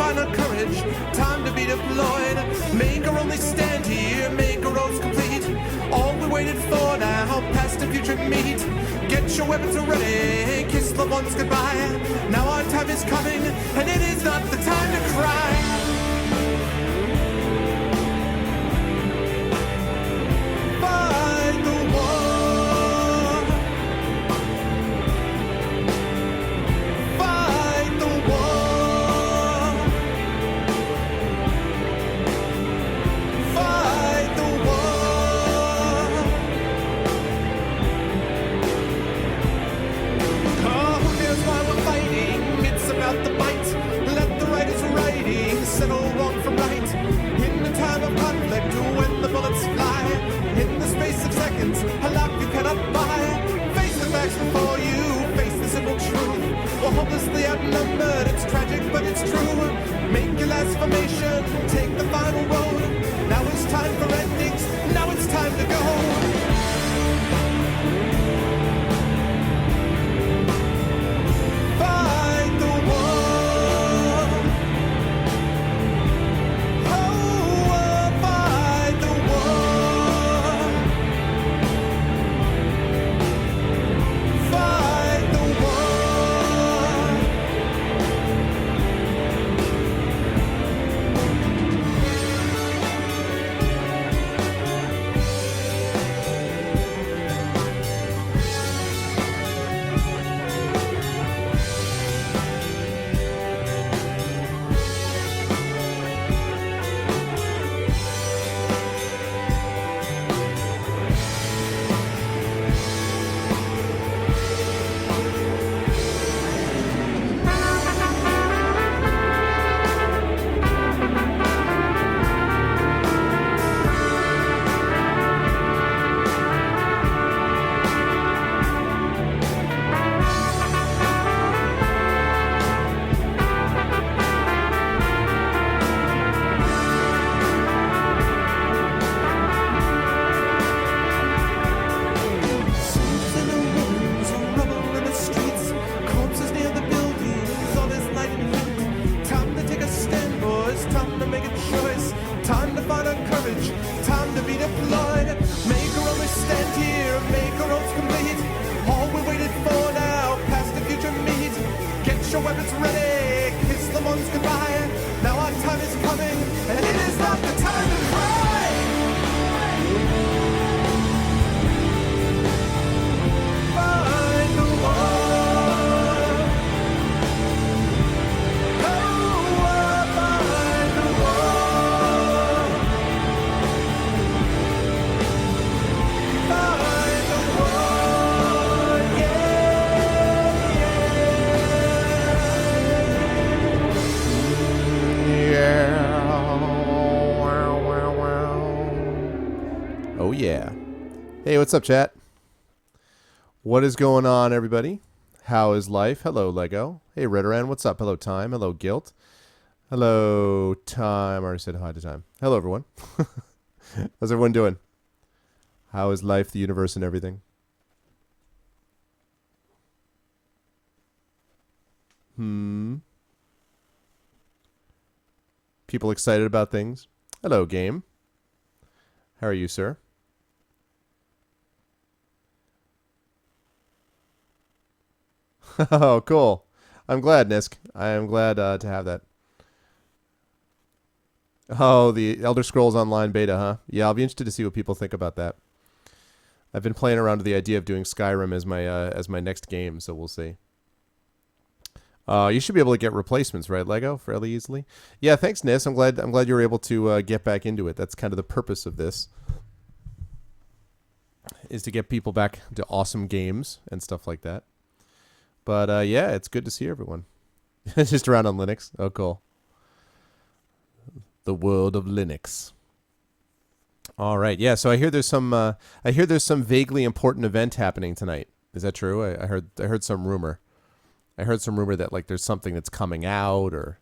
find our courage, time to be deployed. Make our only stand here, make our roads complete. All we waited for now, past and future meet. Get your weapons ready, kiss loved ones goodbye. Now our time is coming, and it is not the time to cry. Fight the war. Fight the war. Fight the war. Oh, here's why we're fighting. It's about the fight. Let the writers writing settle wrong from right. In the time of conflict, when the bullets fly, in the space of seconds, a life you cannot buy. Face the facts before you, face the simple truth. We're hopelessly outnumbered, it's tragic but it's true. Make your last formation, take the final road. Now it's time for endings, now it's time to go. Fight the war. Oh, fight the war. Fight the war. Soldiers in the ruins, on rubble in the streets, corpses near the buildings, all is light and heat. Time to take a stand, boys, time to make a choice, time to find our courage, time to be deployed. Make our only stand here, make our oaths complete. All we waited for now, past the future meet. Get your weapons ready, kiss the ones goodbye. Now our time is coming, and it is not the time to cry. Fight the war. Oh, fight the war. Fight the war. Oh yeah. Hey, what's up, chat? What is going on, everybody? How is life? Hello, Lego. Hey, Redoran, what's up? Hello, Time. Hello, Guilt. Hello, Time. I already said hi to Time. Hello, everyone. How's everyone doing? How is life, the universe, and everything? People excited about things? Hello, game. How are you, sir? Oh, cool. I'm glad, Nisk. I am glad to have that. Oh, the Elder Scrolls Online beta, huh? Yeah, I'll be interested to see what people think about that. I've been playing around with the idea of doing Skyrim as my next game, so we'll see. You should be able to get replacements, right, Lego, fairly easily. Yeah, thanks, Nis. I'm glad you were able to get back into it. That's kind of the purpose of this, is to get people back to awesome games and stuff like that. But yeah, it's good to see everyone. Just around on Linux. Oh, cool. The world of Linux. All right, yeah. So I hear there's some vaguely important event happening tonight. Is that true? I heard some rumor. I heard some rumor that like there's something that's coming out or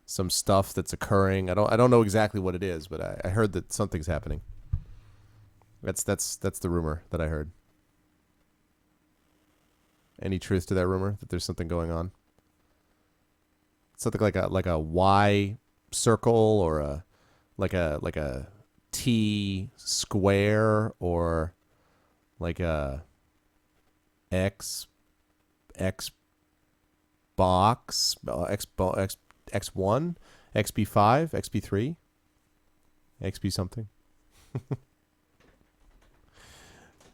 some stuff that's occurring. I don't know exactly what it is, but I heard that something's happening. That's the rumor that I heard. Any truth to that rumor that there's something going on? something like a Y circle or a like a T square or like a Xbox, X1, XB5, XB3, XB something.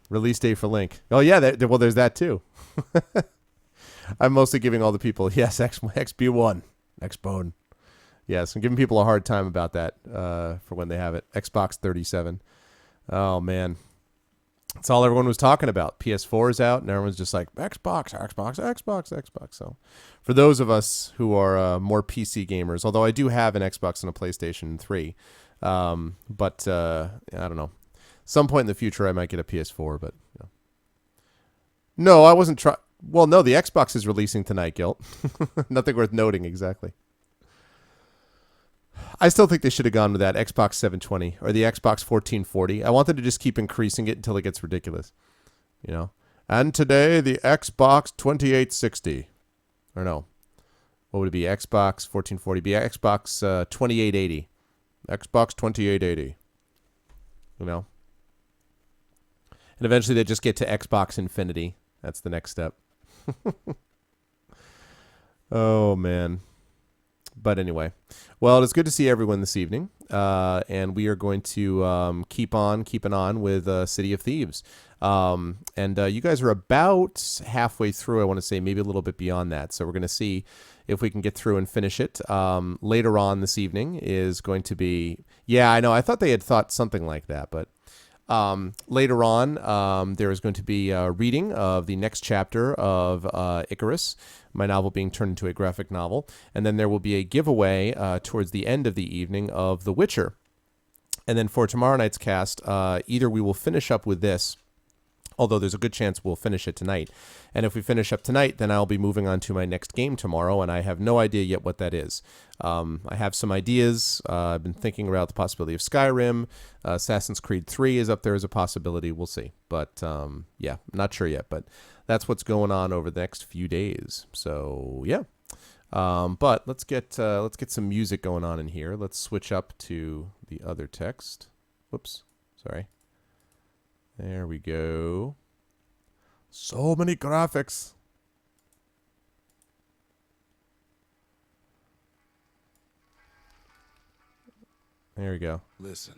Release date for Link. Oh yeah, well there's that too. I'm mostly giving all the people XB1, Xbone. Yes, I'm giving people a hard time about that for when they have it. Xbox 37. Oh man. That's all everyone was talking about. PS4 is out, and everyone's just like, Xbox. So for those of us who are more PC gamers, although I do have an Xbox and a PlayStation 3, but I don't know. Some point in the future, I might get a PS4, but you know. No, I wasn't trying. Well, no, the Xbox is releasing tonight, Gilt. Nothing worth noting, exactly. I still think they should have gone with that Xbox 720 or the Xbox 1440. I wanted to just keep increasing it until it gets ridiculous, you know. And today the Xbox 2860, or no, what would it be? Xbox 1440, be Xbox 2880, Xbox 2880, you know. And eventually they just get to Xbox Infinity. That's the next step. Oh man. But anyway, well, it's good to see everyone this evening, and we are going to keep on keeping on with City of Thieves. And you guys are about halfway through, I want to say, maybe a little bit beyond that. So we're going to see if we can get through and finish it. Later on this evening is going to be, yeah, I know, I thought they had thought something like that, but later on, there is going to be a reading of the next chapter of Icarus, my novel being turned into a graphic novel. And then there will be a giveaway towards the end of the evening of The Witcher. And then for tomorrow night's cast, either we will finish up with this, although there's a good chance we'll finish it tonight. And if we finish up tonight, then I'll be moving on to my next game tomorrow, and I have no idea yet what that is. I have some ideas. I've been thinking about the possibility of Skyrim. Assassin's Creed 3 is up there as a possibility. We'll see. But, yeah, not sure yet. But that's what's going on over the next few days. So, yeah. But let's get some music going on in here. Let's switch up to the other text. Whoops. Sorry. There we go. So many graphics. There we go. Listen,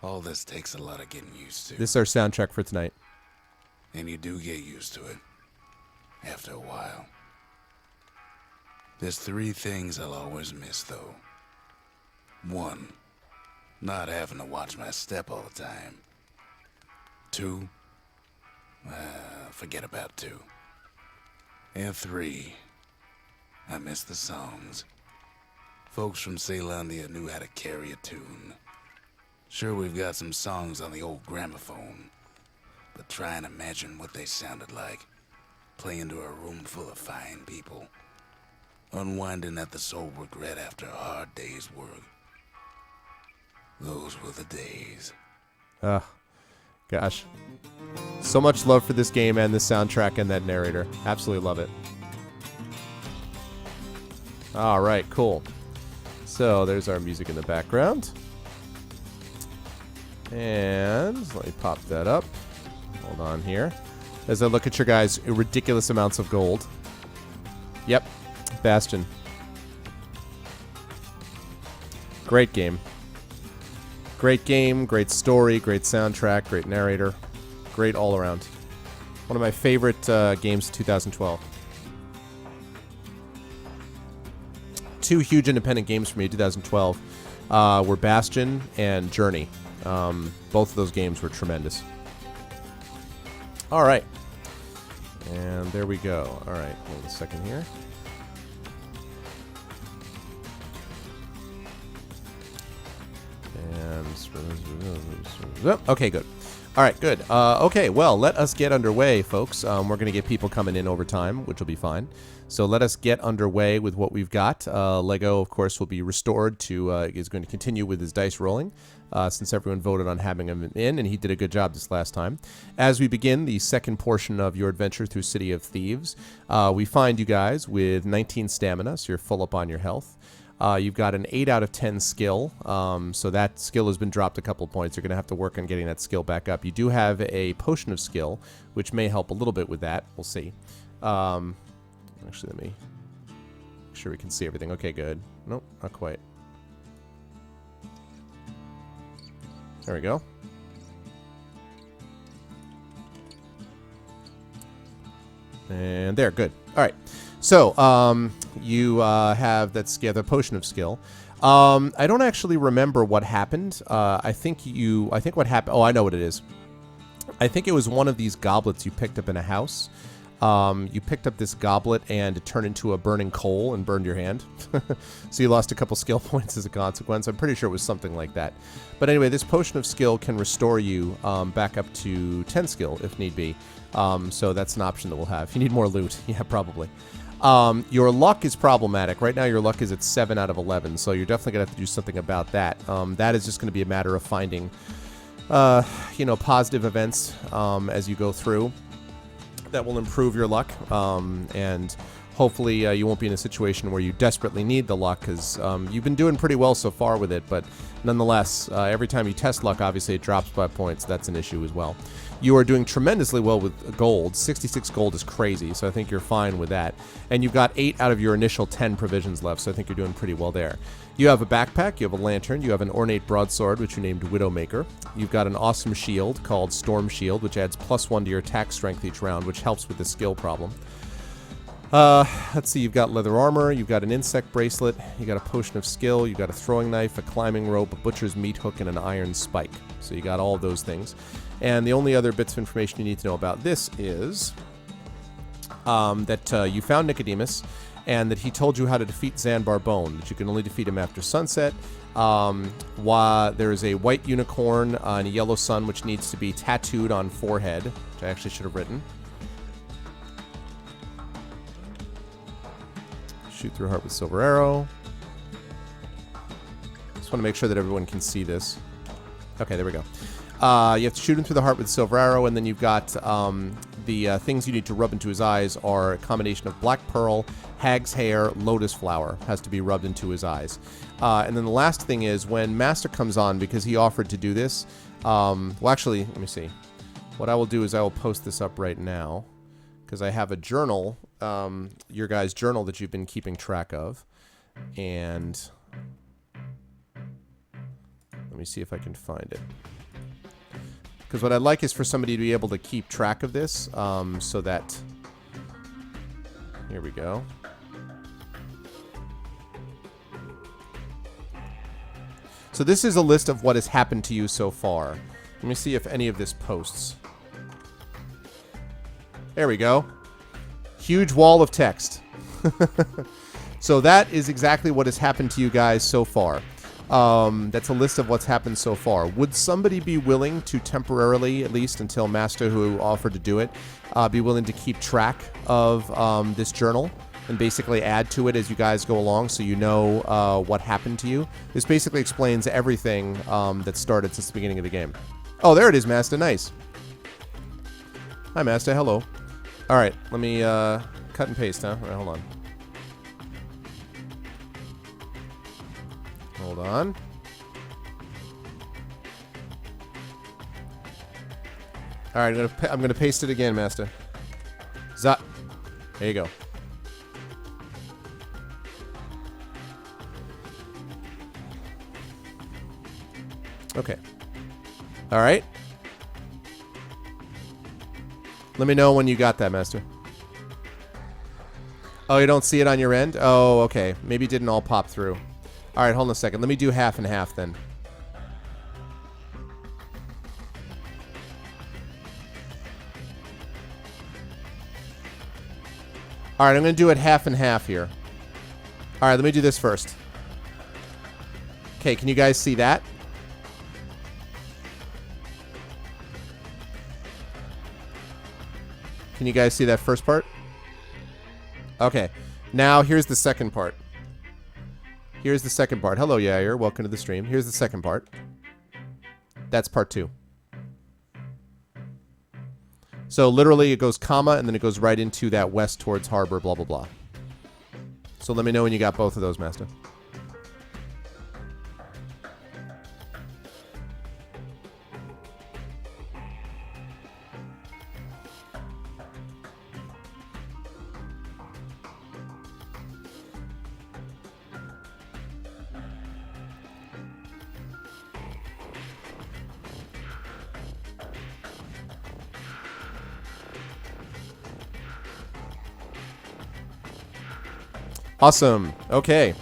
all this takes a lot of getting used to. This is our soundtrack for tonight. And you do get used to it. After a while. There's 3 things I'll always miss, though. 1, not having to watch my step all the time. 2, forget about 2. And 3, I miss the songs. Folks from Ceylondia knew how to carry a tune. Sure, we've got some songs on the old gramophone, but try and imagine what they sounded like, playing to a room full of fine people, unwinding at the soul regret after a hard day's work. Those were the days. Gosh. So much love for this game and the soundtrack and that narrator. Absolutely love it. All right, cool. So there's our music in the background. And let me pop that up. Hold on here. As I look at your guys' ridiculous amounts of gold. Yep. Bastion. Great game. Great game, great story, great soundtrack, great narrator. Great all around. One of my favorite games of 2012. 2 huge independent games for me in 2012 were Bastion and Journey. Both of those games were tremendous. All right. And there we go. All right. Hold a second here. And okay, good. All right, good. Okay, well, let us get underway, folks. We're going to get people coming in over time, which will be fine. So let us get underway with what we've got. Lego, of course, will be restored to, is going to continue with his dice rolling, since everyone voted on having him in, and he did a good job this last time. As we begin the second portion of your adventure through City of Thieves, we find you guys with 19 stamina, so you're full up on your health. You've got an 8 out of 10 skill, so that skill has been dropped a couple points. You're going to have to work on getting that skill back up. You do have a potion of skill, which may help a little bit with that. We'll see. Actually, let me make sure we can see everything. Okay, good. Nope, not quite. There we go. And there, good. All right. So, you have that skill, the potion of skill. I don't actually remember what happened. I think what happened. Oh, I know what it is. I think it was one of these goblets you picked up in a house. You picked up this goblet and it turned into a burning coal and burned your hand. So you lost a couple skill points as a consequence. I'm pretty sure it was something like that. But anyway, this potion of skill can restore you back up to 10 skill if need be. So that's an option that we'll have. If you need more loot, yeah, probably. Your luck is problematic. Right now your luck is at 7 out of 11, so you're definitely going to have to do something about that. That is just going to be a matter of finding, positive events as you go through that will improve your luck, and hopefully you won't be in a situation where you desperately need the luck, because you've been doing pretty well so far with it, but nonetheless, every time you test luck, obviously it drops by points. That's an issue as well. You are doing tremendously well with gold. 66 gold is crazy, so I think you're fine with that. And you've got 8 out of your initial 10 provisions left, so I think you're doing pretty well there. You have a backpack, you have a lantern, you have an ornate broadsword, which you named Widowmaker. You've got an awesome shield called Storm Shield, which adds +1 to your attack strength each round, which helps with the skill problem. Let's see, you've got leather armor, you've got an insect bracelet, you've got a potion of skill, you've got a throwing knife, a climbing rope, a butcher's meat hook, and an iron spike. So you got all of those things. And the only other bits of information you need to know about this is that you found Nicodemus, and that he told you how to defeat Zanbar Bone, that you can only defeat him after sunset. There is a white unicorn and a yellow sun, which needs to be tattooed on forehead, which I actually should have written. Shoot through heart with silver arrow. Just want to make sure that everyone can see this. Okay, there we go. You have to shoot him through the heart with silver arrow, and then you've got the things you need to rub into his eyes are a combination of black pearl, hag's hair, lotus flower has to be rubbed into his eyes. And then the last thing is when Master comes on, because he offered to do this. Well, actually, let me see. What I will do is I will post this up right now, because I have a journal, your guys' journal that you've been keeping track of. And let me see if I can find it. Because what I'd like is for somebody to be able to keep track of this, so that... Here we go. So this is a list of what has happened to you so far. Let me see if any of this posts. There we go. Huge wall of text. So that is exactly what has happened to you guys so far. That's a list of what's happened so far. Would somebody be willing to temporarily, at least until Master, who offered to do it, be willing to keep track of this journal and basically add to it as you guys go along, so you know what happened to you? This basically explains everything that started since the beginning of the game. Oh, there it is, Master. Nice. Hi, Master. Hello. All right, let me cut and paste, huh? All right, hold on. Hold on. All right, I'm gonna paste it again, Master. There you go. Okay. All right. Let me know when you got that, Master. Oh, you don't see it on your end? Oh, okay. Maybe it didn't all pop through. All right, hold on a second. Let me do half and half then. All right, I'm going to do it half and half here. All right, let me do this first. Okay, can you guys see that? Can you guys see that first part? Okay. Now, here's the second part. Here's the second part. Hello, Yair. Welcome to the stream. Here's the second part. That's part 2. So, literally, it goes comma, and then it goes right into that west towards harbor, blah, blah, blah. So, let me know when you got both of those, Master. Awesome. Okay.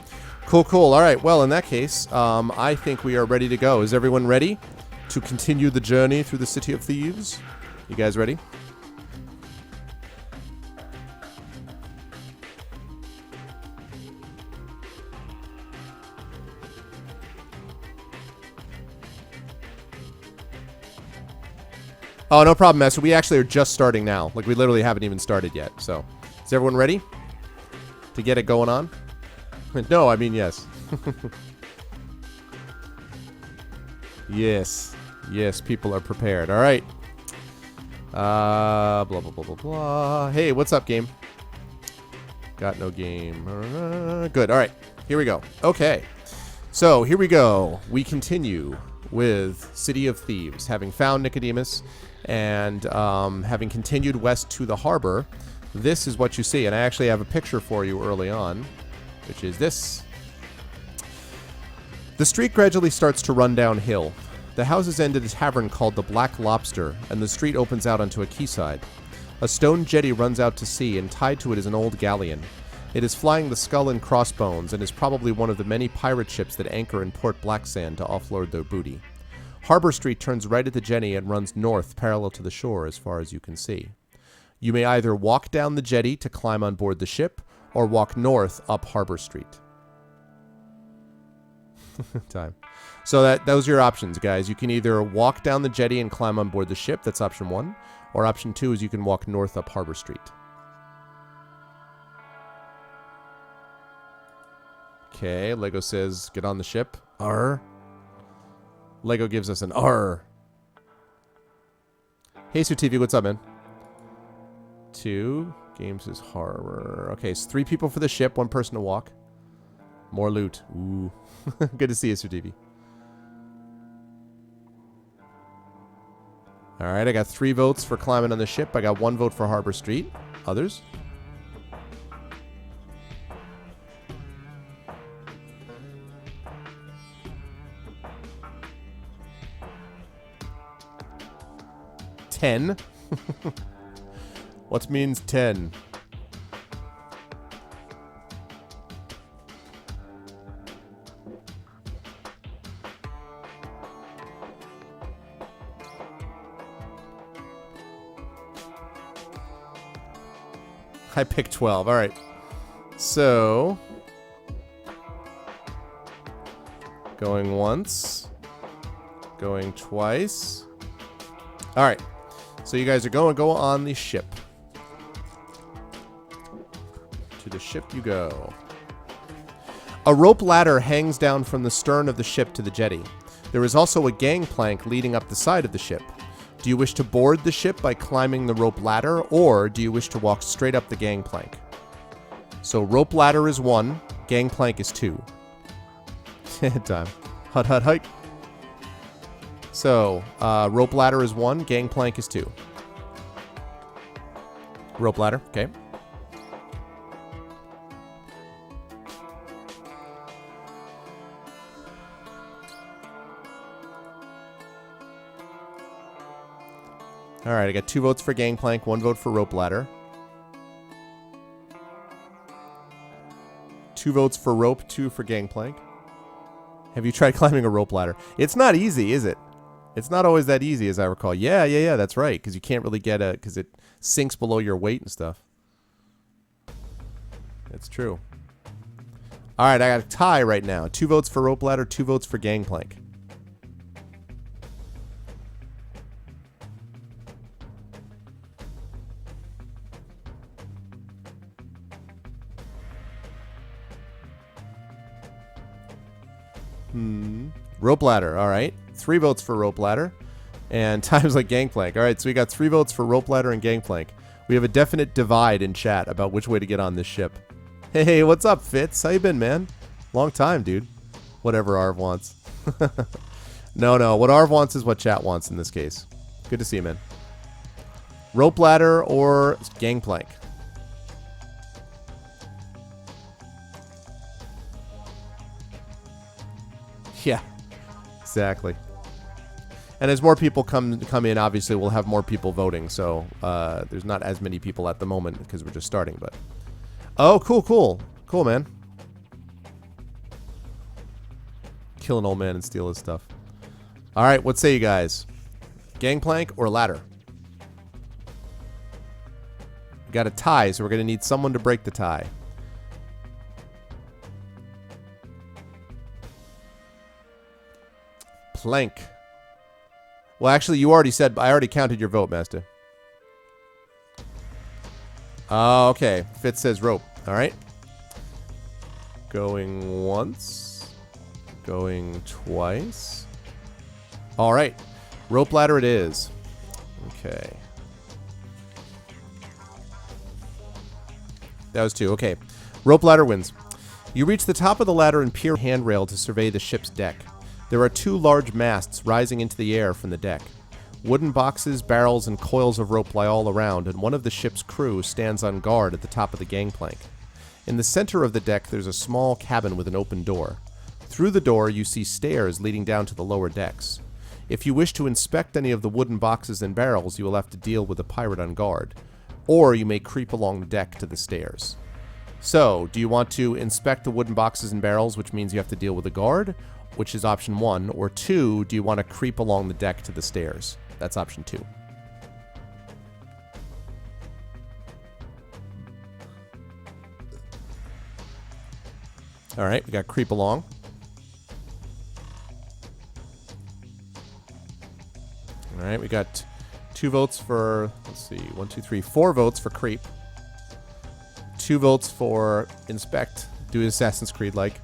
Cool, cool. All right. Well, in that case, I think we are ready to go. Is everyone ready to continue the journey through the City of Thieves? You guys ready? Oh, no problem, Master. We actually are just starting now. Like, we literally haven't even started yet. So, is everyone ready to get it going on? No, I mean yes. Yes. Yes, people are prepared. All right. Blah, blah, blah, blah, blah. Hey, what's up, game? Got no game. Good. All right. Here we go. Okay. So, here we go. We continue with City of Thieves. Having found Nicodemus and having continued west to the harbor, this is what you see. And I actually have a picture for you early on, which is this. The street gradually starts to run downhill. The houses end at a tavern called the Black Lobster, and the street opens out onto a quayside. A stone jetty runs out to sea, and tied to it is an old galleon. It is flying the Skull and Crossbones, and is probably one of the many pirate ships that anchor in Port Blacksand to offload their booty. Harbor Street turns right at the jetty and runs north parallel to the shore as far as you can see. You may either walk down the jetty to climb on board the ship, or walk north up Harbor Street. Time. So those are your options, guys. You can either walk down the jetty and climb on board the ship. That's option 1. Or option 2 is you can walk north up Harbor Street. Okay, Lego says, get on the ship. Arr. Lego gives us an arr. Hey, Sir TV, what's up, man? 2. Games is harbor. Okay, so 3 people for the ship, 1 person to walk. More loot. Ooh. Good to see you, Sir TV. Alright, I got 3 votes for climbing on the ship. I got 1 vote for Harbor Street. Others? $10. What means 10? I picked 12. All right. So, going once, going twice. All right. So you guys are going to go on the ship. To the ship you go. A rope ladder hangs down from the stern of the ship to the jetty. There is also a gangplank leading up the side of the ship. Do you wish to board the ship by climbing the rope ladder, or do you wish to walk straight up the gangplank? So rope ladder is 1, gangplank is 2. Time. Hut, hut, hike. So, rope ladder is 1, gangplank is 2. Rope ladder, okay. Alright, I got 2 votes for gangplank, 1 vote for rope ladder. 2 votes for rope, 2 for gangplank. Have you tried climbing a rope ladder? It's not easy, is it? It's not always that easy, as I recall. Yeah, that's right, because you can't really get a... because it sinks below your weight and stuff. That's true. Alright, I got a tie right now. 2 votes for rope ladder, 2 votes for gangplank. Rope ladder. All right. 3 votes for rope ladder. And times like gangplank. All right. So we got 3 votes for rope ladder and gangplank. We have a definite divide in chat about which way to get on this ship. Hey, what's up, Fitz? How you been, man? Long time, dude. Whatever Arv wants. No. What Arv wants is what chat wants in this case. Good to see you, man. Rope ladder or gangplank? Yeah, exactly. And as more people come in, obviously we'll have more people voting. So there's not as many people at the moment because we're just starting. But oh, cool, man. Kill an old man and steal his stuff. All right, what say you guys? Gangplank or ladder? We got a tie, so we're gonna need someone to break the tie. Plank. Well, actually, you already said. I already counted your vote, Master. Oh, okay. Fitz says rope. All right. Going once. Going twice. All right. Rope ladder it is. Okay. That was 2. Okay. Rope ladder wins. You reach the top of the ladder and peer handrail to survey the ship's deck. There are 2 large masts rising into the air from the deck. Wooden boxes, barrels, and coils of rope lie all around, and one of the ship's crew stands on guard at the top of the gangplank. In the center of the deck, there's a small cabin with an open door. Through the door, you see stairs leading down to the lower decks. If you wish to inspect any of the wooden boxes and barrels, you will have to deal with a pirate on guard. Or you may creep along the deck to the stairs. So, do you want to inspect the wooden boxes and barrels, which means you have to deal with a guard, which is option 1, or 2, do you want to creep along the deck to the stairs? That's option 2. All right, we got creep along. All right, we got 2 votes for, let's see, 1, 2, 3, 4 votes for creep. 2 votes for inspect, do Assassin's Creed like.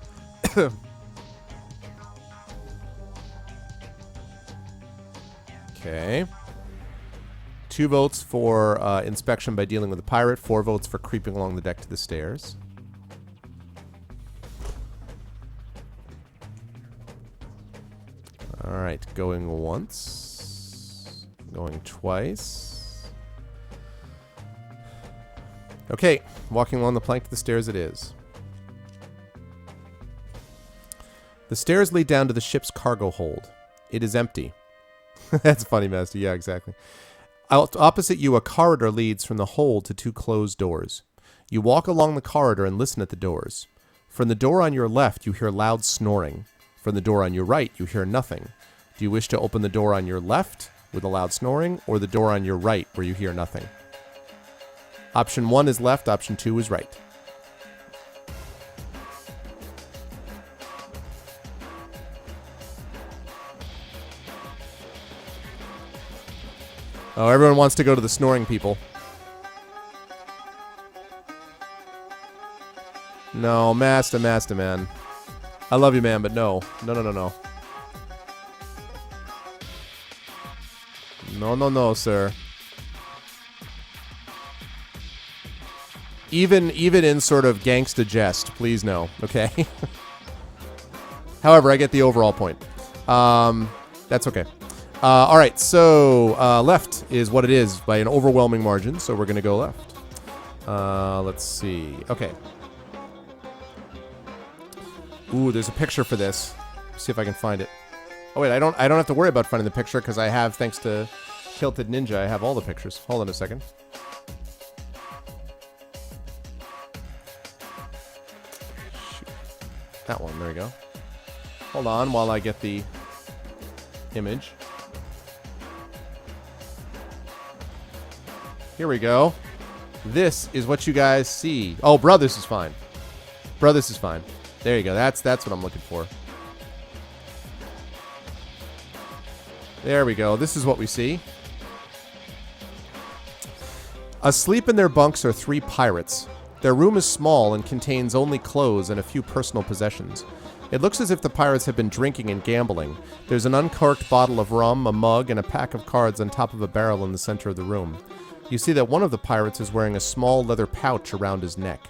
Okay. 2 votes for inspection by dealing with a pirate. 4 votes for creeping along the deck to the stairs. All right, going once. Going twice. Okay, walking along the plank to the stairs it is. The stairs lead down to the ship's cargo hold. It is empty. That's funny, Master. Yeah, exactly. Opposite you, a corridor leads from the hold to 2 closed doors. You walk along the corridor and listen at the doors. From the door on your left, you hear loud snoring. From the door on your right, you hear nothing. Do you wish to open the door on your left with a loud snoring, or the door on your right where you hear nothing? Option 1 is left, option 2 is right. Oh, everyone wants to go to the snoring people. No, Master, man. I love you, man, but no. No. No, sir. Even in sort of gangsta jest, please no, okay? However, I get the overall point. That's okay. All right, so left is what it is by an overwhelming margin, so we're going to go left. Let's see. Okay. Ooh, there's a picture for this. See if I can find it. Oh wait, I don't have to worry about finding the picture because I have, thanks to Kilted Ninja, I have all the pictures. Hold on a second. Shoot. That one, there we go. Hold on while I get the image. Here we go. This is what you guys see. Oh, Brothers is fine. Brothers is fine. There you go. That's what I'm looking for. There we go. This is what we see. Asleep in their bunks are 3 pirates. Their room is small and contains only clothes and a few personal possessions. It looks as if the pirates have been drinking and gambling. There's an uncorked bottle of rum, a mug, and a pack of cards on top of a barrel in the center of the room. You see that one of the pirates is wearing a small leather pouch around his neck.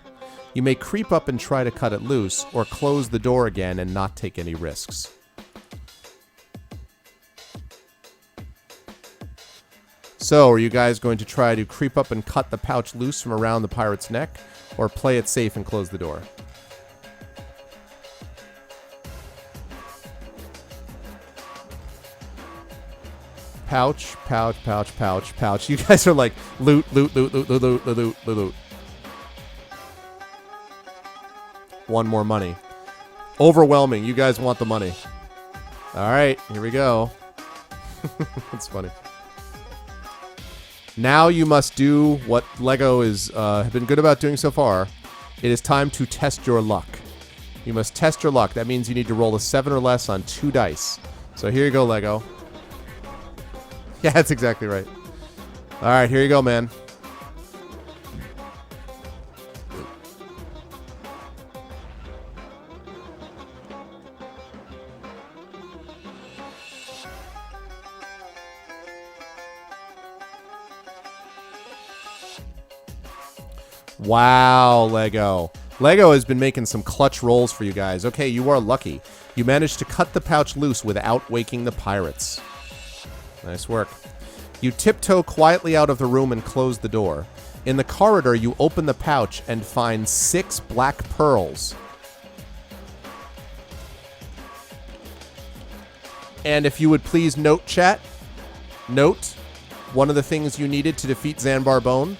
You may creep up and try to cut it loose, or close the door again and not take any risks. So, are you guys going to try to creep up and cut the pouch loose from around the pirate's neck, or play it safe and close the door? Pouch, pouch, pouch, pouch, pouch. You guys are like, loot, loot, loot, loot, loot, loot, loot, loot, loot. One more money. Overwhelming. You guys want the money. All right, here we go. That's funny. Now you must do what Lego have been good about doing so far. It is time to test your luck. You must test your luck. That means you need to roll a 7 or less on 2 dice. So here you go, Lego. Yeah, that's exactly right. All right, here you go, man. Wow, Lego. Lego has been making some clutch rolls for you guys. Okay, you are lucky. You managed to cut the pouch loose without waking the pirates. Nice work. You tiptoe quietly out of the room and close the door. In the corridor, you open the pouch and find 6 black pearls. And if you would please note, chat, note one of the things you needed to defeat Zanbar Bone.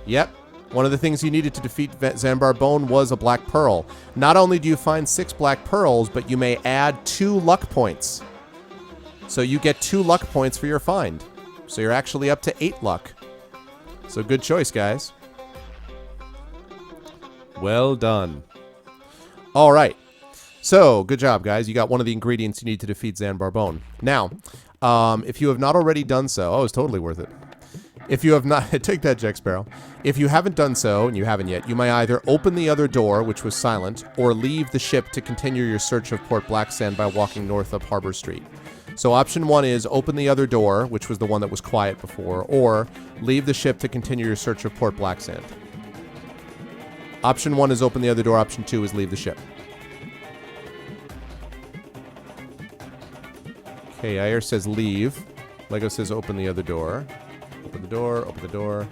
Yep. One of the things you needed to defeat Zanbar Bone was a black pearl. Not only do you find 6 black pearls, but you may add 2 luck points. So you get 2 luck points for your find. So you're actually up to 8 luck. So good choice, guys. Well done. All right. So good job, guys. You got one of the ingredients you need to defeat Zanbar Bone. Now, if you have not already done so, it's totally worth it. If you have not, take that, Jack Sparrow. If you haven't done so, and you haven't yet, you may either open the other door, which was silent, or leave the ship to continue your search of Port Blacksand by walking north up Harbor Street. So option 1 is open the other door, which was the one that was quiet before, or leave the ship to continue your search of Port Blacksand. Option 1 is open the other door. Option 2 is leave the ship. Okay, Ayer says leave. Lego says open the other door. Open the door, open the door.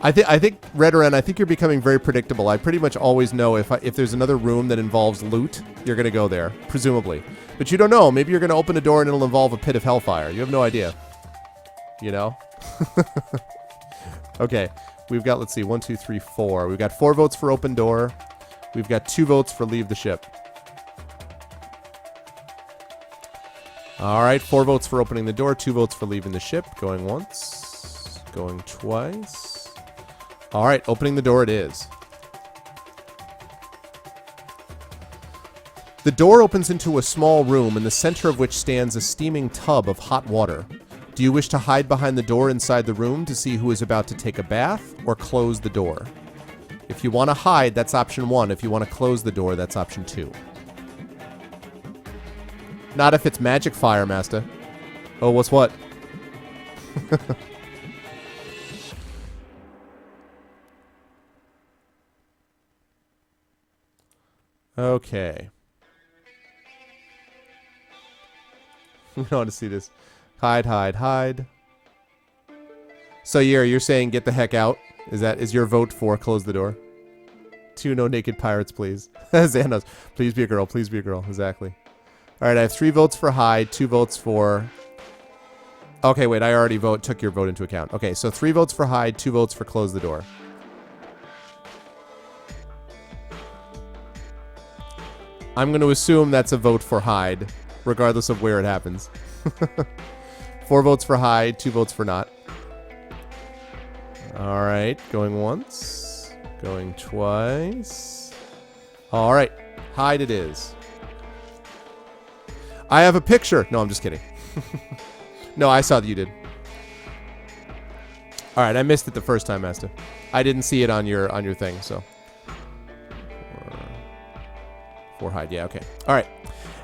I think Redoran, I think you're becoming very predictable. I pretty much always know if there's another room that involves loot, you're going to go there, presumably. But you don't know. Maybe you're going to open a door and it'll involve a pit of hellfire. You have no idea. You know? Okay. We've got, let's see, 1, 2, 3, 4. We've got 4 votes for open door. We've got 2 votes for leave the ship. All right, 4 votes for opening the door, 2 votes for leaving the ship. Going once, going twice. All right, opening the door it is. The door opens into a small room in the center of which stands a steaming tub of hot water. Do you wish to hide behind the door inside the room to see who is about to take a bath, or close the door? If you want to hide, that's option 1. If you want to close the door, that's option 2. Not if it's magic fire, Master. Oh, what's what? Okay. We want to see this. Hide, hide, hide. So you're saying get the heck out? Is your vote for close the door? 2 no naked pirates, please. Xanos, please be a girl. Please be a girl. Exactly. All right, I have 3 votes for hide, 2 votes for... Okay, wait, I already took your vote into account. Okay, so 3 votes for hide, 2 votes for close the door. I'm going to assume that's a vote for hide, regardless of where it happens. 4 votes for hide, 2 votes for not. All right, going once, going twice. All right, hide it is. I have a picture. No, I'm just kidding. No, I saw that you did. All right, I missed it the first time, Asta. I didn't see it on your thing, so. 4 hide, yeah, okay. All right.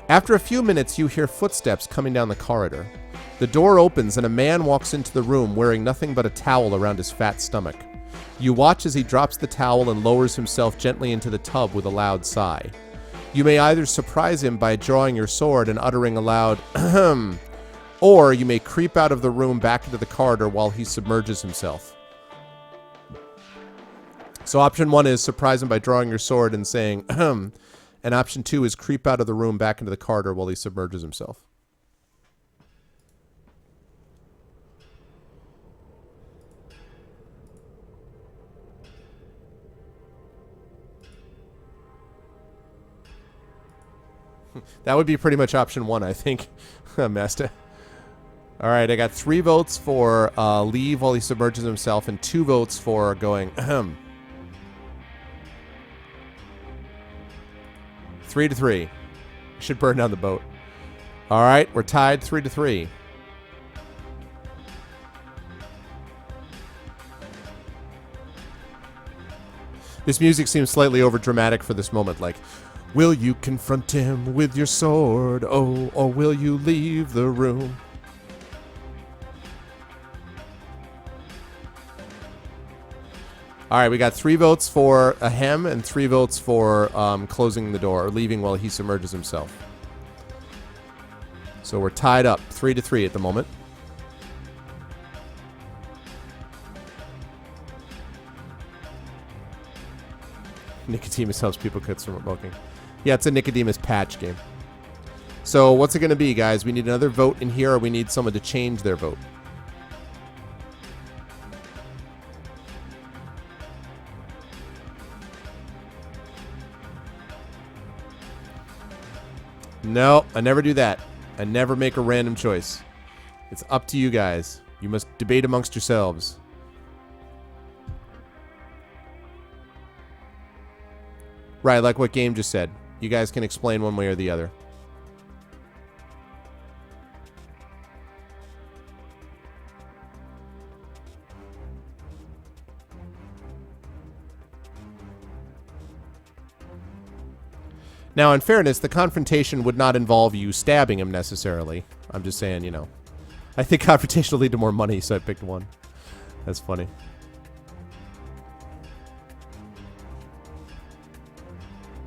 After a few minutes, you hear footsteps coming down the corridor. The door opens and a man walks into the room wearing nothing but a towel around his fat stomach. You watch as he drops the towel and lowers himself gently into the tub with a loud sigh. You may either surprise him by drawing your sword and uttering a loud ahem, or you may creep out of the room back into the corridor while he submerges himself. So option 1 is surprise him by drawing your sword and saying ahem, and option 2 is creep out of the room back into the corridor while he submerges himself. That would be pretty much option 1, I think, Master. All right, I got 3 votes for leave while he submerges himself and 2 votes for going ahem. 3-3. Should burn down the boat. All right, we're tied 3-3. This music seems slightly over dramatic for this moment, like, will you confront him with your sword, oh, or will you leave the room? All right, we got 3 votes for ahem and 3 votes for closing the door, or leaving while he submerges himself. So we're tied up 3-3 at the moment. Nicodemus helps people quit smoking. Yeah, it's a Nicodemus patch game. So what's it going to be, guys? We need another vote in here, or we need someone to change their vote. No, I never do that. I never make a random choice. It's up to you guys. You must debate amongst yourselves. Right, like what Game just said. You guys can explain one way or the other. Now, in fairness, the confrontation would not involve you stabbing him necessarily. I'm just saying, you know. I think confrontation will lead to more money, so I picked 1. That's funny.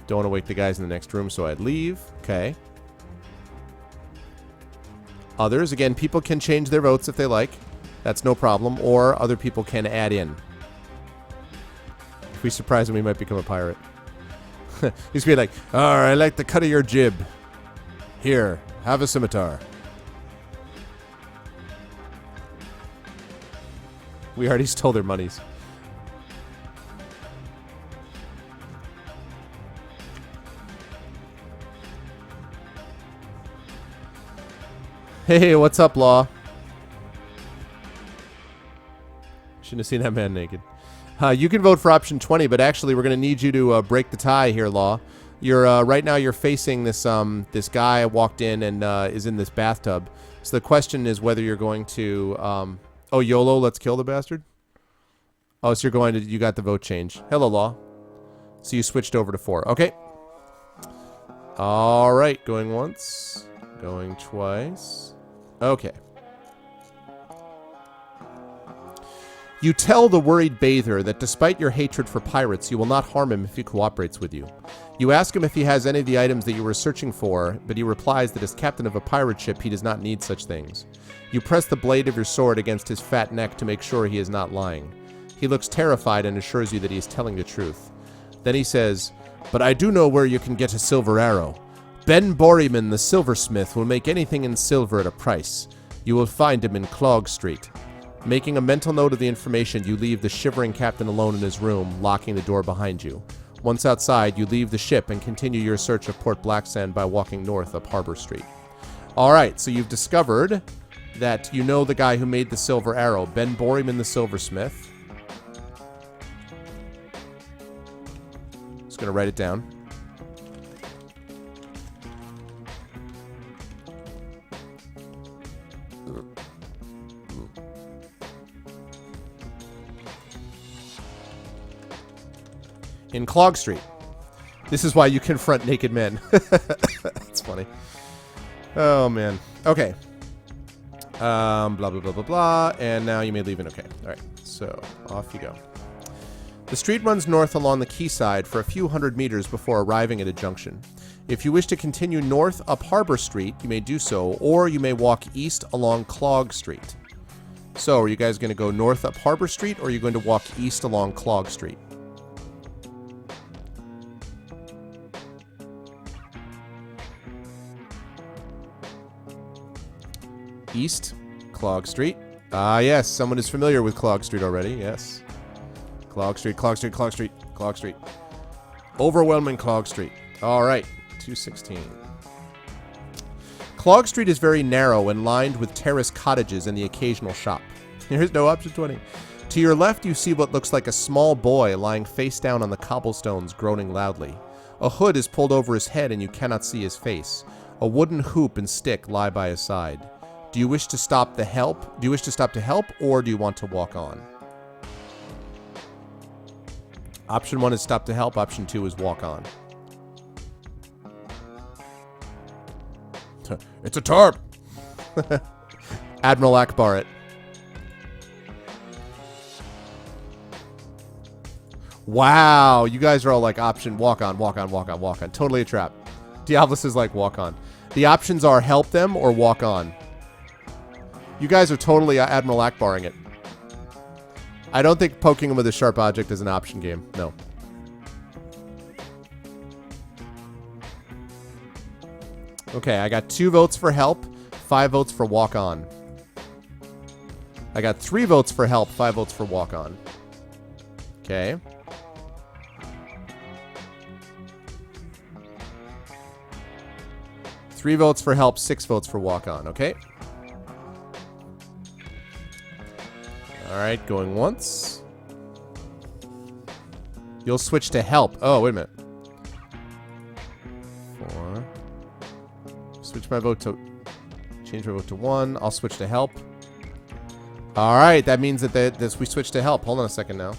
Don't want to wake the guys in the next room, so I'd leave. Okay. Others, again, people can change their votes if they like. That's no problem. Or other people can add in. If we surprise him, we might become a pirate. He's be like, oh, I like the cut of your jib. Here, have a scimitar. We already stole their monies. Hey, what's up, Law? Shouldn't have seen that man naked. You can vote for option 20, but actually we're going to need you to break the tie here, Law. You're right now you're facing this this guy walked in and is in this bathtub. So the question is whether you're going to oh, YOLO, let's kill the bastard. Oh, so you're going to you got the vote change. Hello, Law. So you switched over to 4. Okay. All right, going once, going twice. Okay. You tell the worried bather that despite your hatred for pirates, you will not harm him if he cooperates with you. You ask him if he has any of the items that you were searching for, but he replies that as captain of a pirate ship, he does not need such things. You press the blade of your sword against his fat neck to make sure he is not lying. He looks terrified and assures you that he is telling the truth. Then he says, "But I do know where you can get a silver arrow. Ben Borryman, the silversmith, will make anything in silver at a price. You will find him in Clog Street." Making a mental note of the information, you leave the shivering captain alone in his room, locking the door behind you. Once outside, you leave the ship and continue your search of Port Blacksand by walking north up Harbor Street. All right, so you've discovered that you know the guy who made the silver arrow, Ben Borryman, the silversmith. Just going to write it down. in Clog Street. This is why you confront naked men. That's funny. Oh, man. Okay. Blah, blah, blah, blah, blah. And now you may leave in. Okay. All right. So, off you go. The street runs north along the quayside for a few hundred meters before arriving at a junction. If you wish to continue north up Harbor Street, you may do so, or you may walk east along Clog Street. So, are you guys going to go north up Harbor Street, or are you going to walk east along Clog Street? East, Clog Street. Ah, yes, someone is familiar with Clog Street already, yes. Clog Street, Clog Street, Clog Street, Clog Street. Overwhelming Clog Street. All right, 216. Clog Street is very narrow and lined with terrace cottages and the occasional shop. Here's no option 20. To your left, you see what looks like a small boy lying face down on the cobblestones, groaning loudly. A hood is pulled over his head and you cannot see his face. A wooden hoop and stick lie by his side. Do you wish to stop to help, or do you want to walk on? Option 1 is stop to help. Option 2 is walk on. It's a tarp. Admiral Akbar it. Wow, you guys are all like option walk on, walk on, walk on, walk on. Totally a trap. Diablos is like walk on. The options are help them or walk on. You guys are totally Admiral Akbaring it. I don't think poking him with a sharp object is an option game. No. Okay, I got 2 votes for help, 5 votes for walk on. I got 3 votes for help, 5 votes for walk on. Okay. Three votes for help, 6 votes for walk on. Okay. All right, going once. You'll switch to help. Oh, wait a minute. 4. Switch my vote to... Change my vote to 1. I'll switch to help. All right, that means that we switch to help. Hold on a second now.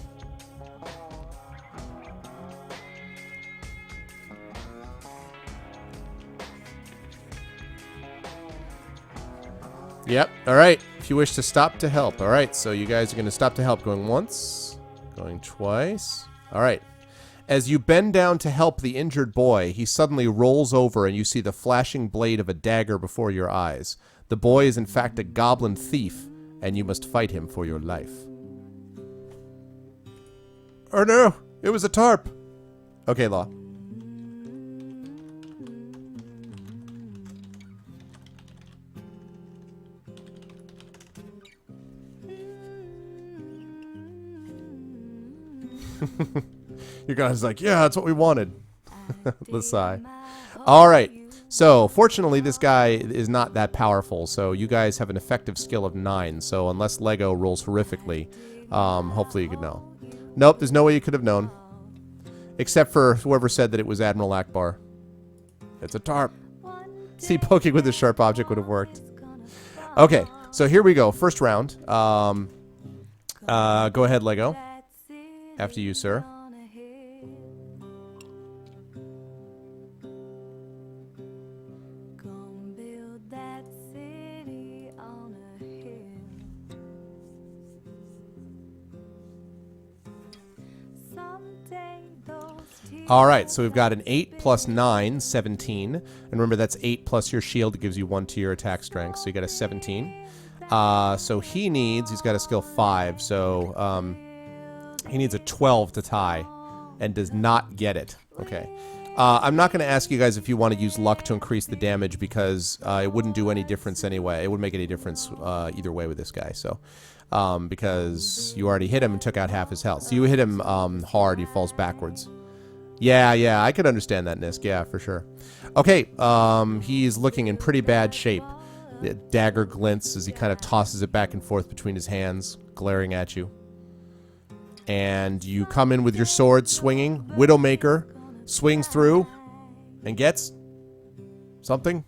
Yep. All right. If you wish to stop to help. All right. So you guys are going to stop to help going once, going twice. All right. As you bend down to help the injured boy, he suddenly rolls over and you see the flashing blade of a dagger before your eyes. The boy is in fact a goblin thief and you must fight him for your life. Oh no, it was a tarp. Okay, Law. Your guy's like, yeah, that's what we wanted. Let's sigh. All right. So, fortunately, this guy is not that powerful. So, you guys have an effective skill of 9. So, unless Lego rolls horrifically, hopefully you could know. Nope, there's no way you could have known. Except for whoever said that it was Admiral Akbar. It's a tarp. See, poking with a sharp object would have worked. Okay, so here we go. First round. Go ahead, Lego. After you, sir. All right, so we've got an 8 plus 9, 17. And remember, that's 8 plus your shield. It gives you 1 to your attack strength. So you got a 17. So he's got a skill 5. So he needs a 12 to tie and does not get it. Okay. I'm not going to ask you guys if you want to use luck to increase the damage because it wouldn't do any difference anyway. It wouldn't make any difference either way with this guy. So because you already hit him and took out half his health. So you hit him hard, he falls backwards. Yeah, I could understand that, Nisk. Yeah, for sure. Okay, he's looking in pretty bad shape. The dagger glints as he kind of tosses it back and forth between his hands, glaring at you. And you come in with your sword swinging. Widowmaker swings through and gets something.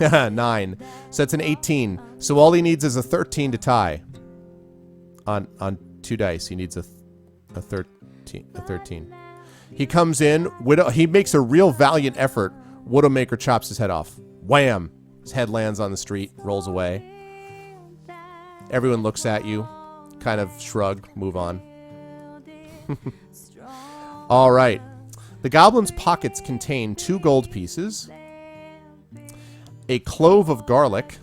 9. So that's an 18. So all he needs is a 13 to tie. On 2 dice, he needs a 13. He comes in. He makes a real valiant effort. Widowmaker chops his head off. Wham! His head lands on the street, rolls away. Everyone looks at you, kind of shrug, move on. All right. The goblin's pockets contain 2 gold pieces, a clove of garlic,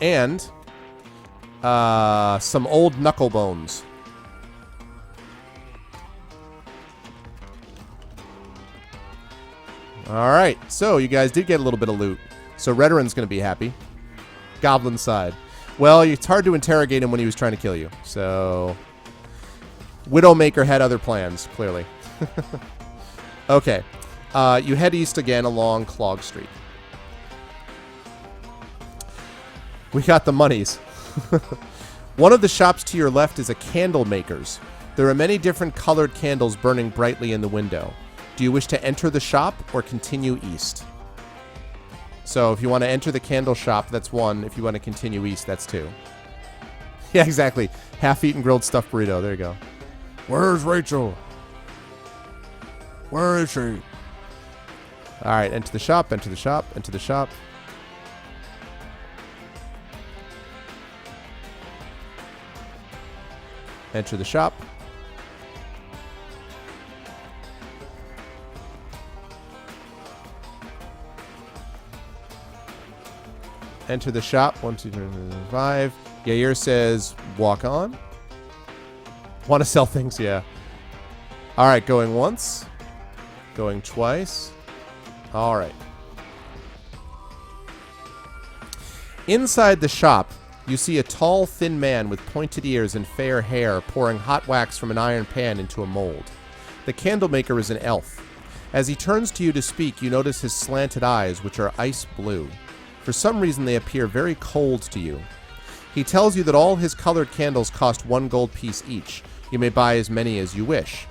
and some old knuckle bones. All right, so you guys did get a little bit of loot. So Redoran's going to be happy. Goblin side. Well, it's hard to interrogate him when he was trying to kill you. So Widowmaker had other plans, clearly. Okay. You head east again along Clog Street. We got the monies. One of the shops to your left is a candle maker's. There are many different colored candles burning brightly in the window. Do you wish to enter the shop or continue east? So if you want to enter the candle shop, that's 1. If you want to continue east, that's 2. Yeah, exactly. Half-eaten grilled stuffed burrito. There you go. Where's Rachel? Where is she? All right, enter the shop, enter the shop, enter the shop. Enter the shop. Enter the shop. 1, 2, 3, 5. Yair says, walk on. Want to sell things? Yeah. All right, going once. Going twice. All right. Inside the shop, you see a tall, thin man with pointed ears and fair hair pouring hot wax from an iron pan into a mold. The candlemaker is an elf. As he turns to you to speak, you notice his slanted eyes, which are ice blue. For some reason, they appear very cold to you. He tells you that all his colored candles cost 1 gold piece each. You may buy as many as you wish.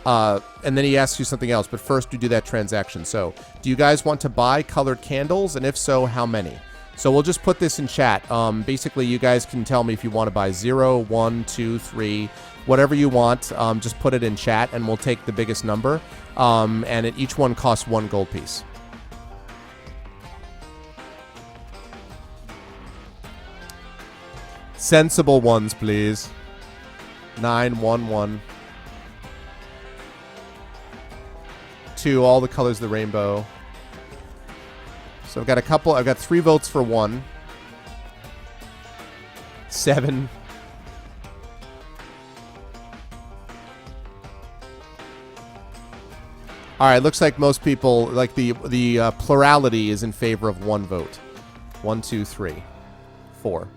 And then he asks you something else, but first you do that transaction. So, do you guys want to buy colored candles? And if so, how many? So we'll just put this in chat. Basically, you guys can tell me if you want to buy 0, 1, 2, 3, whatever you want. Just put it in chat, and we'll take the biggest number. And each one costs 1 gold piece. Sensible ones, please. 9, 1, 1. 2, all the colors of the rainbow. So I've got a couple. I've got 3 votes for 1. 7. All right, looks like most people, like the plurality is in favor of 1 vote. 1, 2, 3, 4.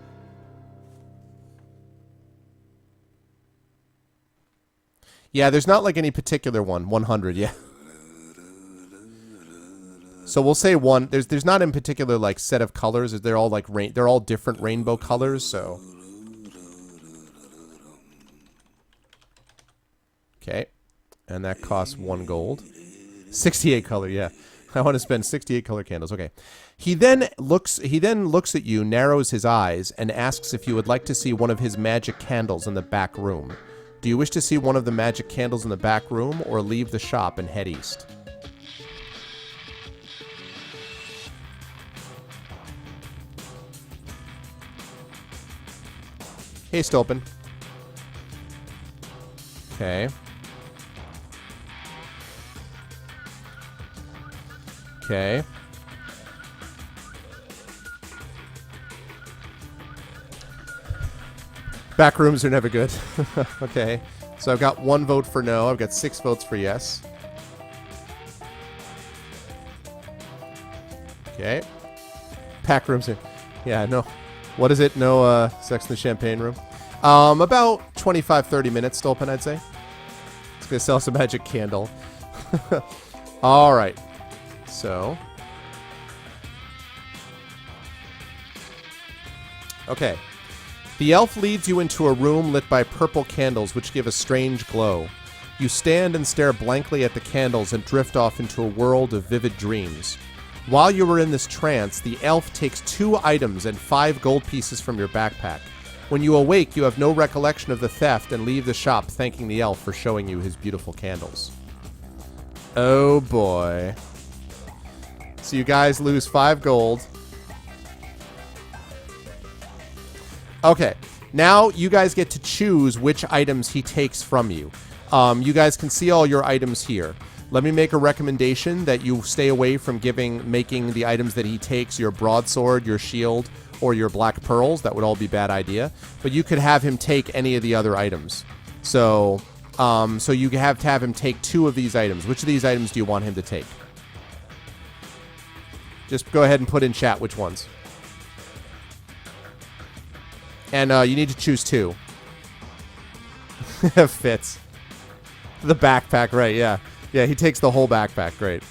Yeah, there's not like any particular one. 100, yeah. So we'll say 1. There's not in particular like set of colors. They're all like they're all different rainbow colors. So okay, and that costs 1 gold. 68 color, yeah. I want to spend 68 color candles. Okay. He then looks at you, narrows his eyes, and asks if you would like to see one of his magic candles in the back room. Do you wish to see one of the magic candles in the back room, or leave the shop and head east? Hey, Stolpen. Okay. Okay. Back rooms are never good. Okay. So I've got 1 vote for no. I've got 6 votes for yes. Okay. Pack rooms are... Yeah, no. What is it? No Sex in the Champagne room? About 25, 30 minutes, Stolpen, I'd say. It's going to sell some magic candle. All right. So... Okay. The elf leads you into a room lit by purple candles which give a strange glow. You stand and stare blankly at the candles and drift off into a world of vivid dreams. While you are in this trance, the elf takes 2 items and 5 gold pieces from your backpack. When you awake, you have no recollection of the theft and leave the shop thanking the elf for showing you his beautiful candles. Oh boy. So you guys lose 5 gold. Okay, now you guys get to choose which items he takes from you. You guys can see all your items here. Let me make a recommendation that you stay away from making the items that he takes your broadsword, your shield, or your black pearls. That would all be a bad idea. But you could have him take any of the other items. So you have to have him take 2 of these items. Which of these items do you want him to take? Just go ahead and put in chat which ones. And you need to choose 2. Fits. The backpack, right, yeah. Yeah, he takes the whole backpack, great.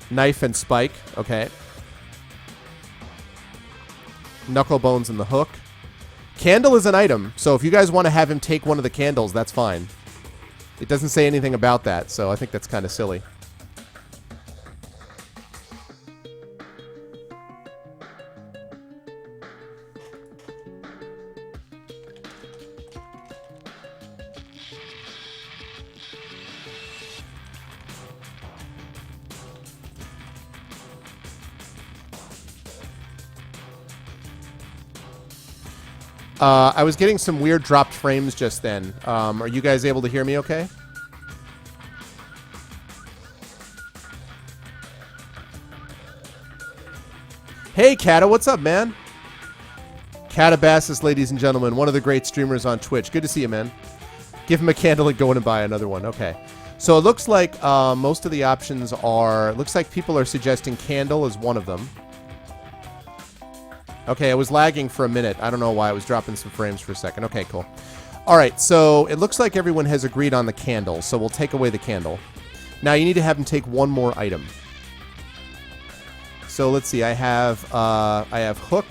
Knife and spike, okay. Knuckle bones and the hook. Candle is an item, so if you guys want to have him take one of the candles, that's fine. It doesn't say anything about that, so I think that's kind of silly. I was getting some weird dropped frames just then. Are you guys able to hear me okay? Hey, Kata, what's up, man? Catabassus, ladies and gentlemen, one of the great streamers on Twitch. Good to see you, man. Give him a candle and go in and buy another one. Okay. So it looks like most of the options are... Looks like people are suggesting candle as one of them. Okay, I was lagging for a minute. I don't know why. I was dropping some frames for a second. Okay, cool. All right, so it looks like everyone has agreed on the candle, so we'll take away the candle. Now you need to have him take one more item. So let's see. I have hook.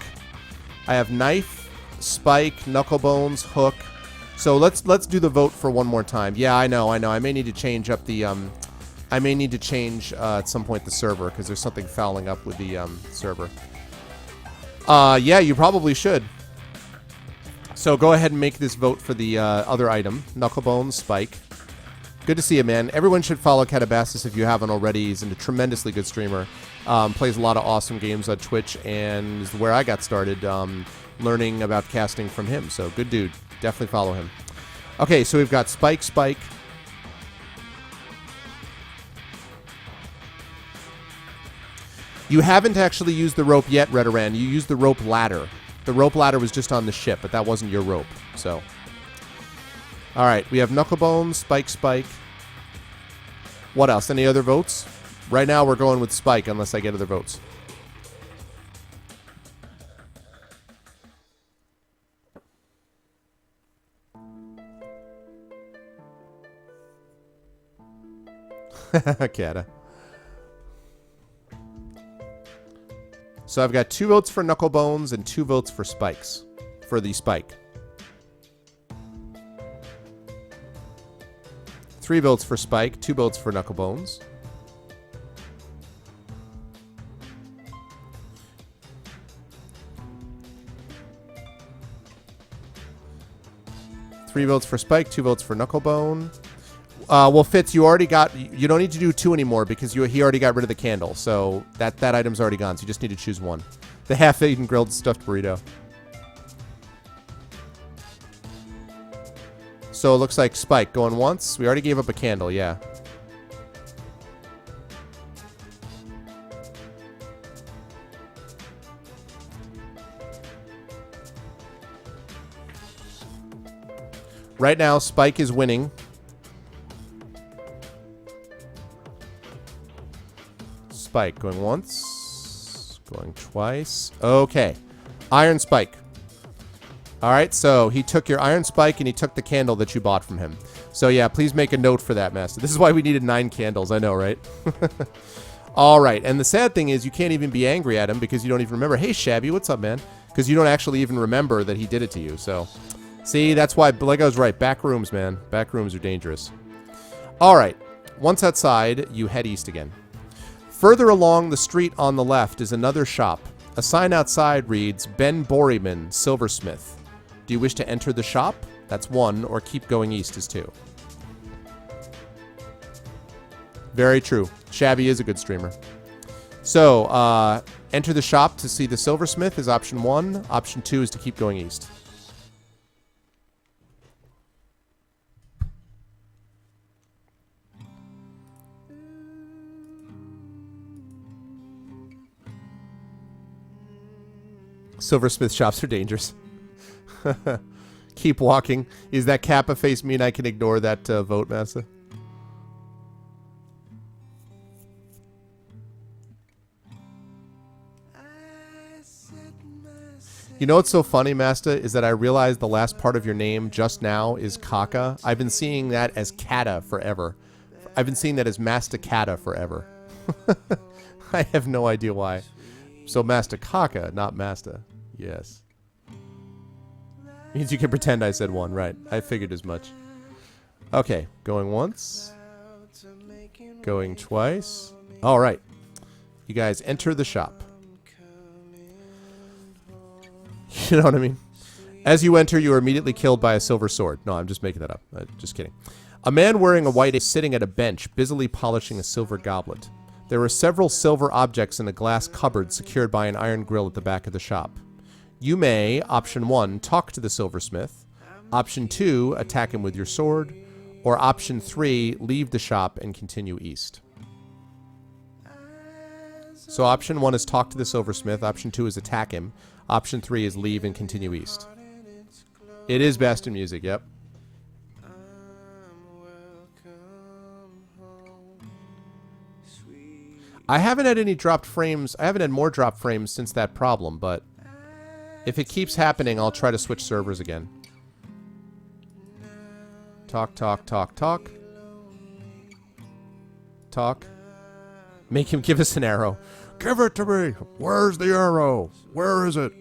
I have knife, spike, knuckle bones, hook. So let's do the vote for one more time. Yeah, I know. I may need to change up the I may need to change at some point the server because there's something fouling up with the server. Yeah, you probably should. So go ahead and make this vote for the other item. Knucklebones, Spike. Good to see you, man. Everyone should follow Catabassus if you haven't already. He's a tremendously good streamer. Plays a lot of awesome games on Twitch, and is where I got started learning about casting from him. So good dude. Definitely follow him. Okay, so we've got Spike, Spike. You haven't actually used the rope yet, Redoran. You used the rope ladder. The rope ladder was just on the ship, but that wasn't your rope. So, all right, we have Knucklebones, Spike, Spike. What else? Any other votes? Right now, we're going with Spike, unless I get other votes. Kata. So I've got 2 votes for Knucklebones and 2 votes for Spikes. For the Spike. 3 votes for Spike, 2 votes for Knucklebones. Three votes for Spike, 2 votes for Knucklebone. Well, Fitz, you already got... You don't need to do 2 anymore because he already got rid of the candle. So that item's already gone. So you just need to choose 1. The half-eaten grilled stuffed burrito. So it looks like Spike going once. We already gave up a candle, yeah. Right now, Spike is winning. Spike going once, going twice. Okay. Iron Spike. All right, so he took your Iron Spike and he took the candle that you bought from him. So yeah, please make a note for that, Master. This is why we needed 9 candles. I know, right? All right. And the sad thing is you can't even be angry at him because you don't even remember. Hey, Shabby, what's up, man? Because you don't actually even remember that he did it to you. So, see, that's why, like I was right. Back rooms, man. Back rooms are dangerous. All right. Once outside, you head east again. Further along the street on the left is another shop. A sign outside reads, Ben Borryman, Silversmith. Do you wish to enter the shop? That's 1, or keep going east is 2. Very true. Shabby is a good streamer. So, enter the shop to see the silversmith is option 1. Option 2 is to keep going east. Silversmith shops are dangerous. Keep walking. Is that Kappa face mean I can ignore that vote, Massa? You know what's so funny, Masta, is that I realized the last part of your name just now is Kaka. I've been seeing that as Kata forever. I've been seeing that as Masta Kata forever. I have no idea why. So Masta Kaka, not Masta. Yes. Means you can pretend I said 1, right. I figured as much. Okay, going once. Going twice. All right. You guys enter the shop. You know what I mean? As you enter, you are immediately killed by a silver sword. No, I'm just making that up. Just kidding. A man wearing a white is sitting at a bench, busily polishing a silver goblet. There are several silver objects in a glass cupboard secured by an iron grill at the back of the shop. You may, option 1, talk to the silversmith. Option 2, attack him with your sword. Or option 3, leave the shop and continue east. So option 1 is talk to the silversmith. Option 2 is attack him. Option 3 is leave and continue east. It is Bastion music, yep. I haven't had any dropped frames. I haven't had more dropped frames since that problem, but if it keeps happening, I'll try to switch servers again. Talk, talk, talk, talk. Talk. Make him give us an arrow. Give it to me. Where's the arrow? Where is it?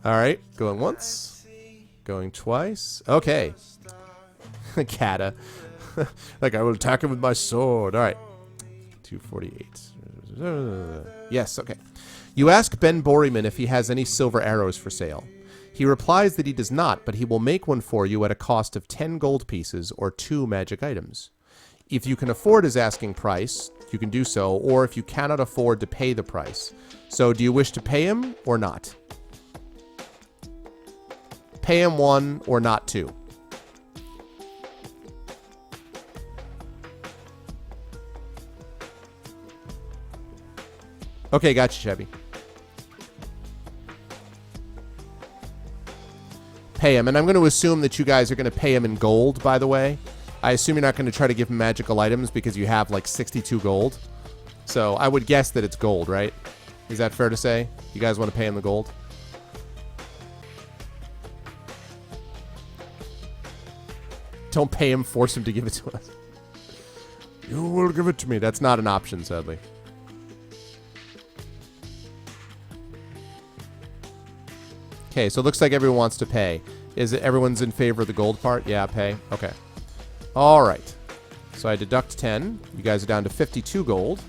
All right. Going once. Going twice. Okay. Kata. Like, I will attack him with my sword. All right. 248. Yes, okay. You ask Ben Borryman if he has any silver arrows for sale. He replies that he does not, but he will make one for you at a cost of 10 gold pieces or 2 magic items. If you can afford his asking price, you can do so, or if you cannot afford to pay the price. So, do you wish to pay him or not? Pay him 1 or not 2. Okay, gotcha, Chevy. Pay him. And I'm going to assume that you guys are going to pay him in gold, by the way. I assume you're not going to try to give him magical items because you have like 62 gold. So I would guess that it's gold, right? Is that fair to say? You guys want to pay him the gold? Don't pay him, force him to give it to us. You will give it to me. That's not an option, sadly. Okay, so it looks like everyone wants to pay. Is it everyone's in favor of the gold part? Yeah, pay. Okay. All right. So I deduct 10. You guys are down to 52 gold.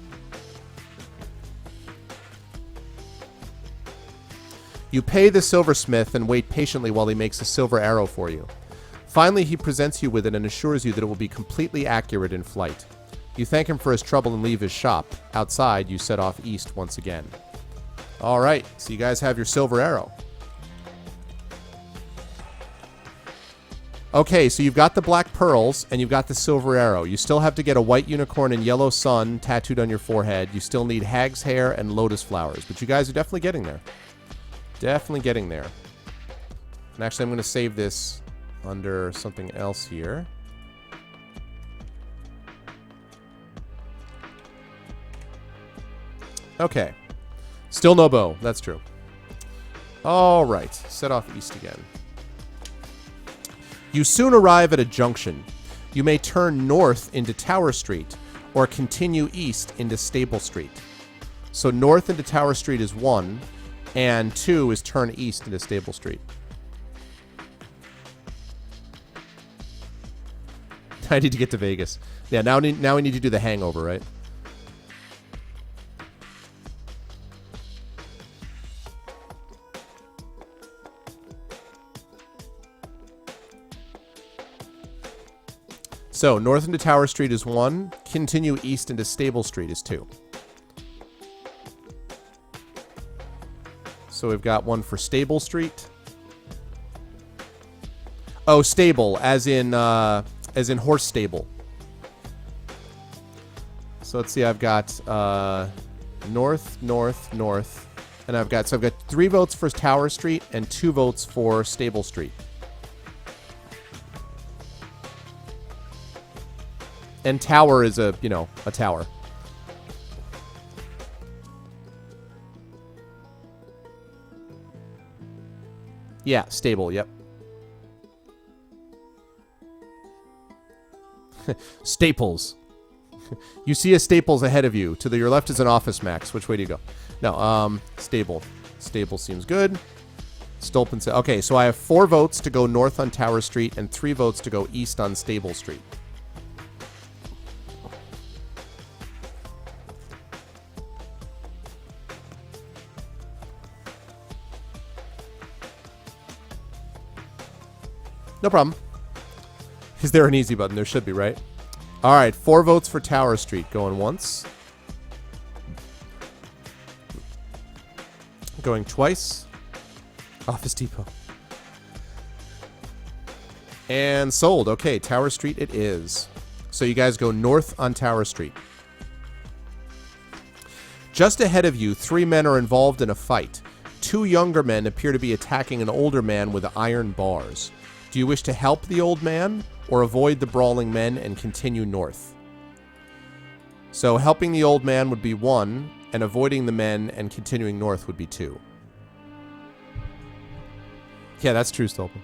You pay the silversmith and wait patiently while he makes a silver arrow for you. Finally, he presents you with it and assures you that it will be completely accurate in flight. You thank him for his trouble and leave his shop. Outside, you set off east once again. All right, so you guys have your silver arrow. Okay, so you've got the black pearls and you've got the silver arrow. You still have to get a white unicorn and yellow sun tattooed on your forehead. You still need hag's hair and lotus flowers, but you guys are definitely getting there. Definitely getting there. And actually, I'm going to save this under something else here. Okay. Still no bow. That's true. All right. Set off east again. You soon arrive at a junction. You may turn north into Tower Street, or continue east into Stable Street. So north into Tower Street is 1, and 2 is turn east into Stable Street. I need to get to Vegas. Yeah, now we need to do the hangover, right? So, north into Tower Street is 1. Continue east into Stable Street is 2. So we've got one for Stable Street. Oh, stable, as in horse stable. So let's see, I've got north, north, north. And I've got 3 votes for Tower Street and 2 votes for Stable Street. And tower is a tower. Yeah, stable, yep. Staples. You see a Staples ahead of you. To your left is an Office Max. Which way do you go? No, stable. Stable seems good. Stolpen said, okay, so I have 4 votes to go north on Tower Street and 3 votes to go east on Stable Street. No problem. Is there an easy button? There should be, right? All right, 4 votes for Tower Street. Going once. Going twice. Office Depot. And sold. Okay, Tower Street it is. So you guys go north on Tower Street. Just ahead of you, 3 men are involved in a fight. 2 younger men appear to be attacking an older man with iron bars. Do you wish to help the old man or avoid the brawling men and continue north? So helping the old man would be 1, and avoiding the men and continuing north would be 2. Yeah, that's true, Stolpen.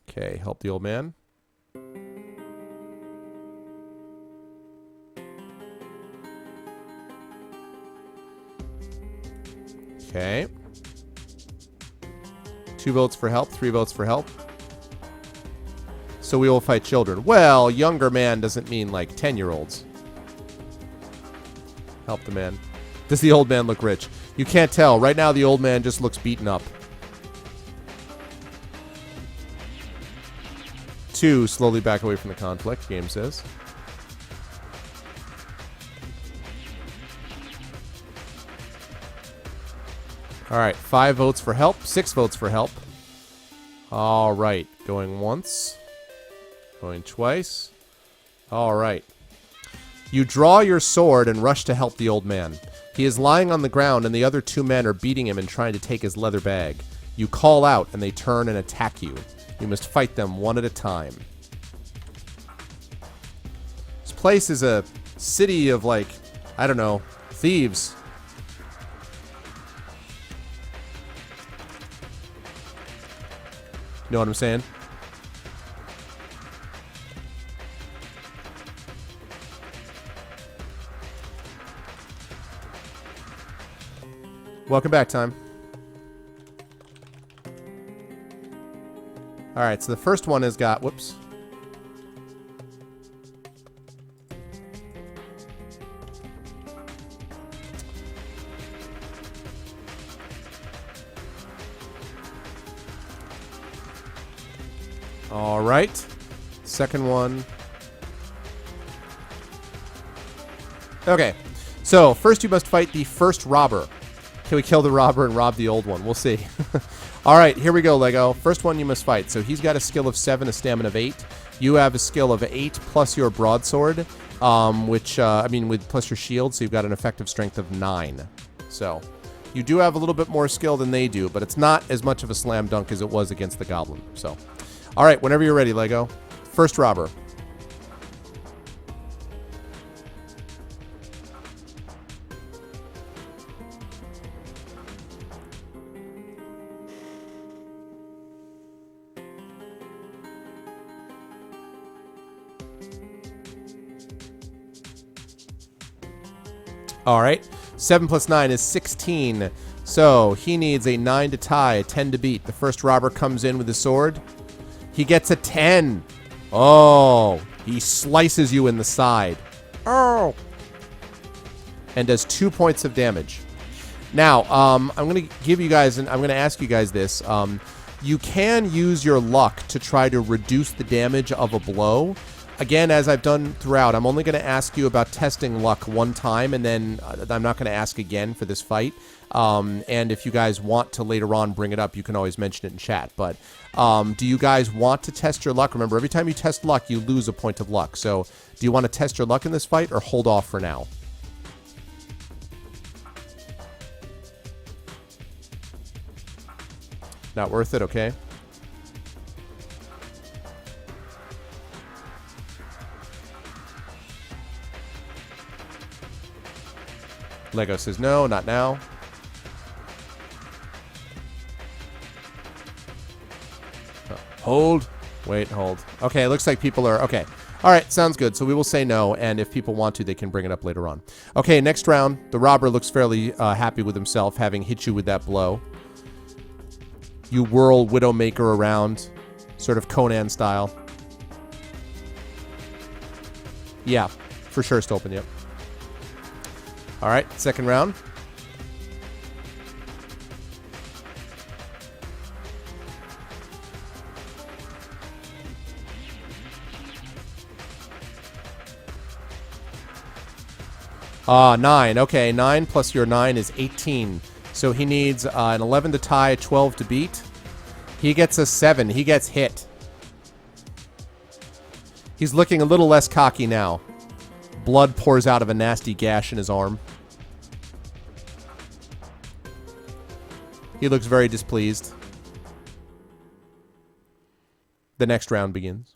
Okay, help the old man. Okay. 2 votes for help, 3 votes for help. So we will fight children. Well, younger man doesn't mean like 10-year-olds. Help the man. Does the old man look rich? You can't tell. Right now the old man just looks beaten up. 2, slowly back away from the conflict, game says. All right, 5 votes for help, 6 votes for help. All right, going once, going twice. All right. You draw your sword and rush to help the old man. He is lying on the ground and the other 2 men are beating him and trying to take his leather bag. You call out and they turn and attack you. You must fight them one at a time. This place is a city of like, I don't know, thieves. You know what I'm saying? Welcome back, Time. All right, so the first one has got, whoops. All right. Second one. Okay. So, first you must fight the first robber. Can we kill the robber and rob the old one? We'll see. All right, here we go, Lego. First one you must fight. So, he's got a skill of 7, a stamina of 8. You have a skill of 8 plus your broadsword, with plus your shield, so you've got an effective strength of 9. So, you do have a little bit more skill than they do, but it's not as much of a slam dunk as it was against the goblin. So, all right, whenever you're ready, Lego. First robber. All right. 7 plus 9 is 16. So he needs a 9 to tie, a 10 to beat. The first robber comes in with his sword. He gets a 10. Oh, he slices you in the side. Oh. And does 2 points of damage. Now, I'm going to give you guys, and I'm going to ask you guys this. You can use your luck to try to reduce the damage of a blow. Again, as I've done throughout, I'm only going to ask you about testing luck one time, and then I'm not going to ask again for this fight. And if you guys want to later on bring it up, you can always mention it in chat. But do you guys want to test your luck? Remember, every time you test luck, you lose a point of luck. So do you want to test your luck in this fight or hold off for now? Not worth it, okay? Lego says no, not now. Hold. Wait, hold. Okay, it looks like people are... Okay. All right, sounds good. So we will say no, and if people want to, they can bring it up later on. Okay, next round. The robber looks fairly happy with himself, having hit you with that blow. You whirl Widowmaker around, sort of Conan style. Yeah, for sure, Stolpen, yep. All right, second round. Nine. Okay, 9 plus your 9 is 18. So he needs an 11 to tie, 12 to beat. He gets a 7. He gets hit. He's looking a little less cocky now. Blood pours out of a nasty gash in his arm. He looks very displeased. The next round begins.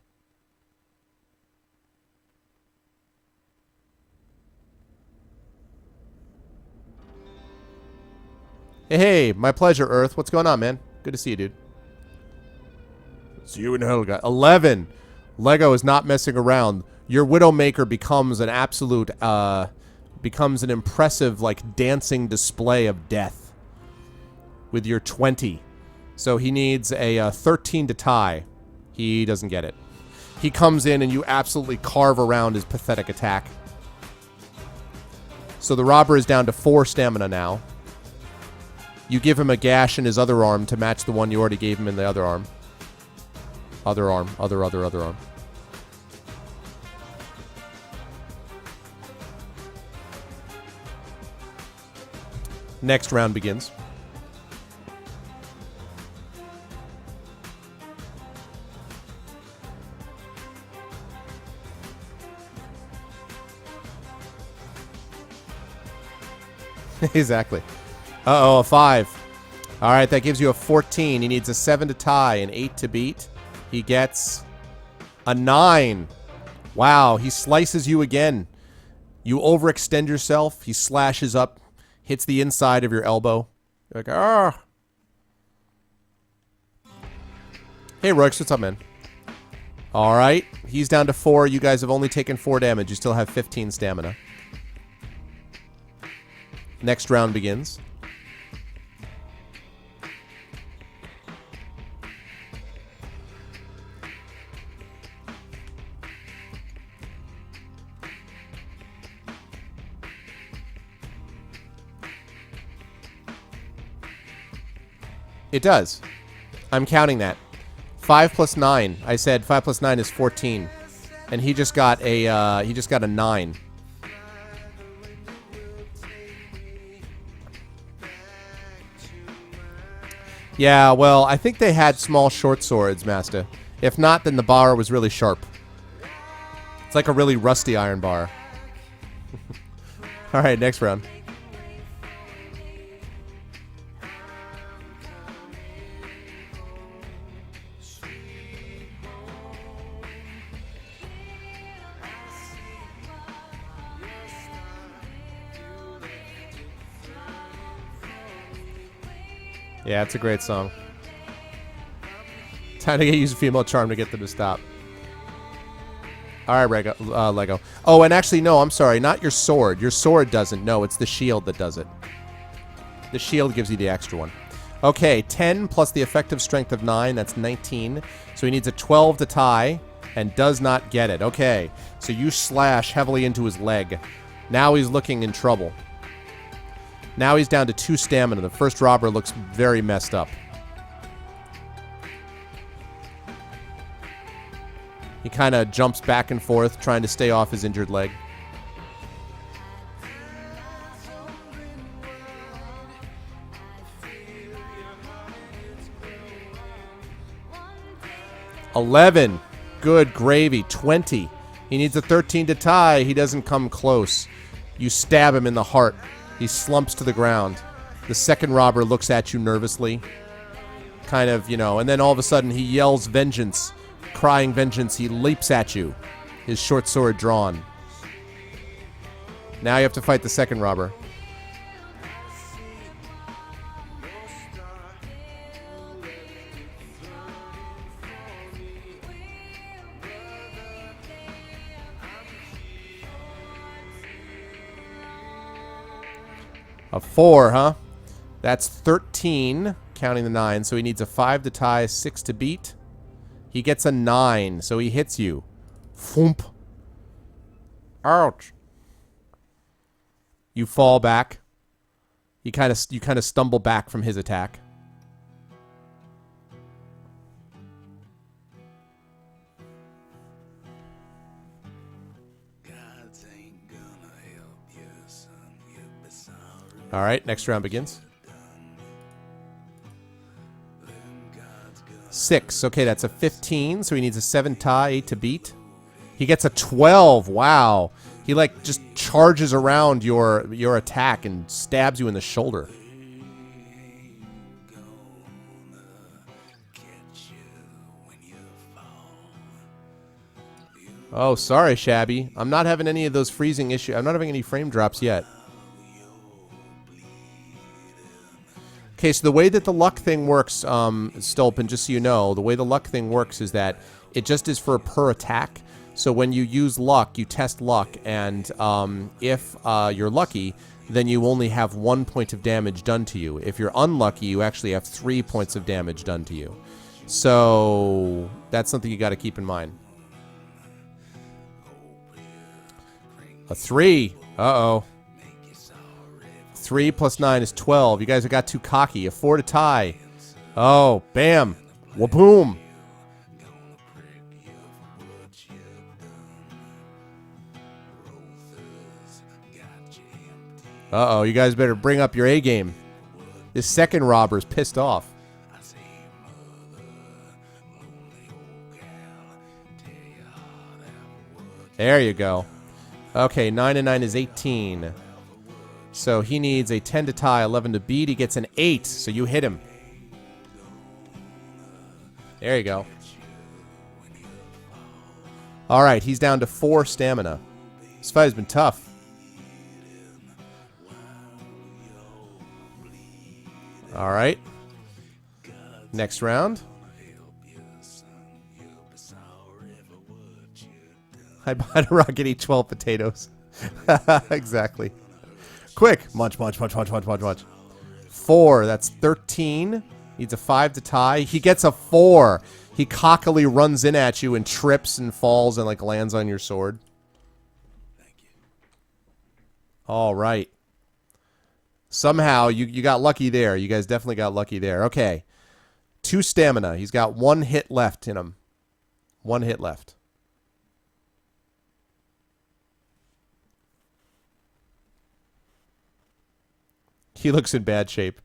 Hey, my pleasure, Earth. What's going on, man? Good to see you, dude. See you in hell, guy. 11. Lego is not messing around. Your Widowmaker becomes an absolute, becomes an impressive, like, dancing display of death. With your 20. So he needs a 13 to tie. He doesn't get it. He comes in and you absolutely carve around his pathetic attack. So the robber is down to 4 stamina now. You give him a gash in his other arm to match the one you already gave him in the other arm. Other arm. Other arm. Next round begins. Exactly. Uh-oh, a 5. All right, that gives you a 14. He needs a 7 to tie, an 8 to beat. He gets a 9. Wow, he slices you again. You overextend yourself. He slashes up, hits the inside of your elbow. You're like, ah. Hey, Roix, what's up, man? All right, he's down to 4. You guys have only taken 4 damage. You still have 15 stamina. Next round begins. It does. I'm counting that. 5 plus 9. I said 5 plus 9 is 14. And he just got a 9. Yeah, well, I think they had small short swords, Master. If not, then the bar was really sharp. It's like a really rusty iron bar. All right, next round. Yeah, it's a great song. Time to use a female charm to get them to stop. All right, Lego. Oh, and actually, no, I'm sorry. Not your sword. Your sword doesn't. No, it's the shield that does it. The shield gives you the extra one. Okay, 10 plus the effective strength of 9. That's 19. So he needs a 12 to tie and does not get it. Okay, so you slash heavily into his leg. Now he's looking in trouble. Now he's down to 2 stamina. The first robber looks very messed up. He kind of jumps back and forth, trying to stay off his injured leg. $11. Good gravy. 20. He needs a 13 to tie. He doesn't come close. You stab him in the heart. He slumps to the ground. The second robber looks at you nervously. Kind of, you know, and then all of a sudden he yells vengeance. Crying vengeance, he leaps at you, his short sword drawn. Now you have to fight the second robber. A 4, huh? That's 13, counting the 9, so he needs a 5 to tie, 6 to beat. He gets a 9, so he hits you. Foomp. Ouch. You fall back. You kind of stumble back from his attack. All right, next round begins. 6. Okay, that's a 15, so he needs a 7 tie, 8 to beat. He gets a 12. Wow. He, like, just charges around your attack and stabs you in the shoulder. Oh, sorry, Shabby. I'm not having any of those freezing issues. I'm not having any frame drops yet. Okay, so the way that the luck thing works, Stolpen, just so you know, the way the luck thing works is that it just is for per attack. So when you use luck, you test luck, and if you're lucky, then you only have 1 point of damage done to you. If you're unlucky, you actually have 3 points of damage done to you. So that's something you got to keep in mind. A 3. Uh-oh. 3 plus 9 is 12. You guys have got too cocky. A 4 to tie. Oh, bam. Waboom. Uh-oh, you guys better bring up your A game. This second robber's pissed off. There you go. Okay, 9 and 9 is 18. So he needs a 10 to tie, 11 to beat. He gets an 8, so you hit him. There you go. All right, he's down to 4 stamina. This fight has been tough. All right. Next round. I bought a rocket, eat 12 potatoes. Exactly. Quick. Munch, munch, munch, munch, munch, munch, munch. 4. That's 13. Needs a 5 to tie. He gets a 4. He cockily runs in at you and trips and falls and, like, lands on your sword. Thank you. All right. Somehow you got lucky there. You guys definitely got lucky there. Okay. 2 stamina. He's got 1 hit left in him. 1 hit left. He looks in bad shape.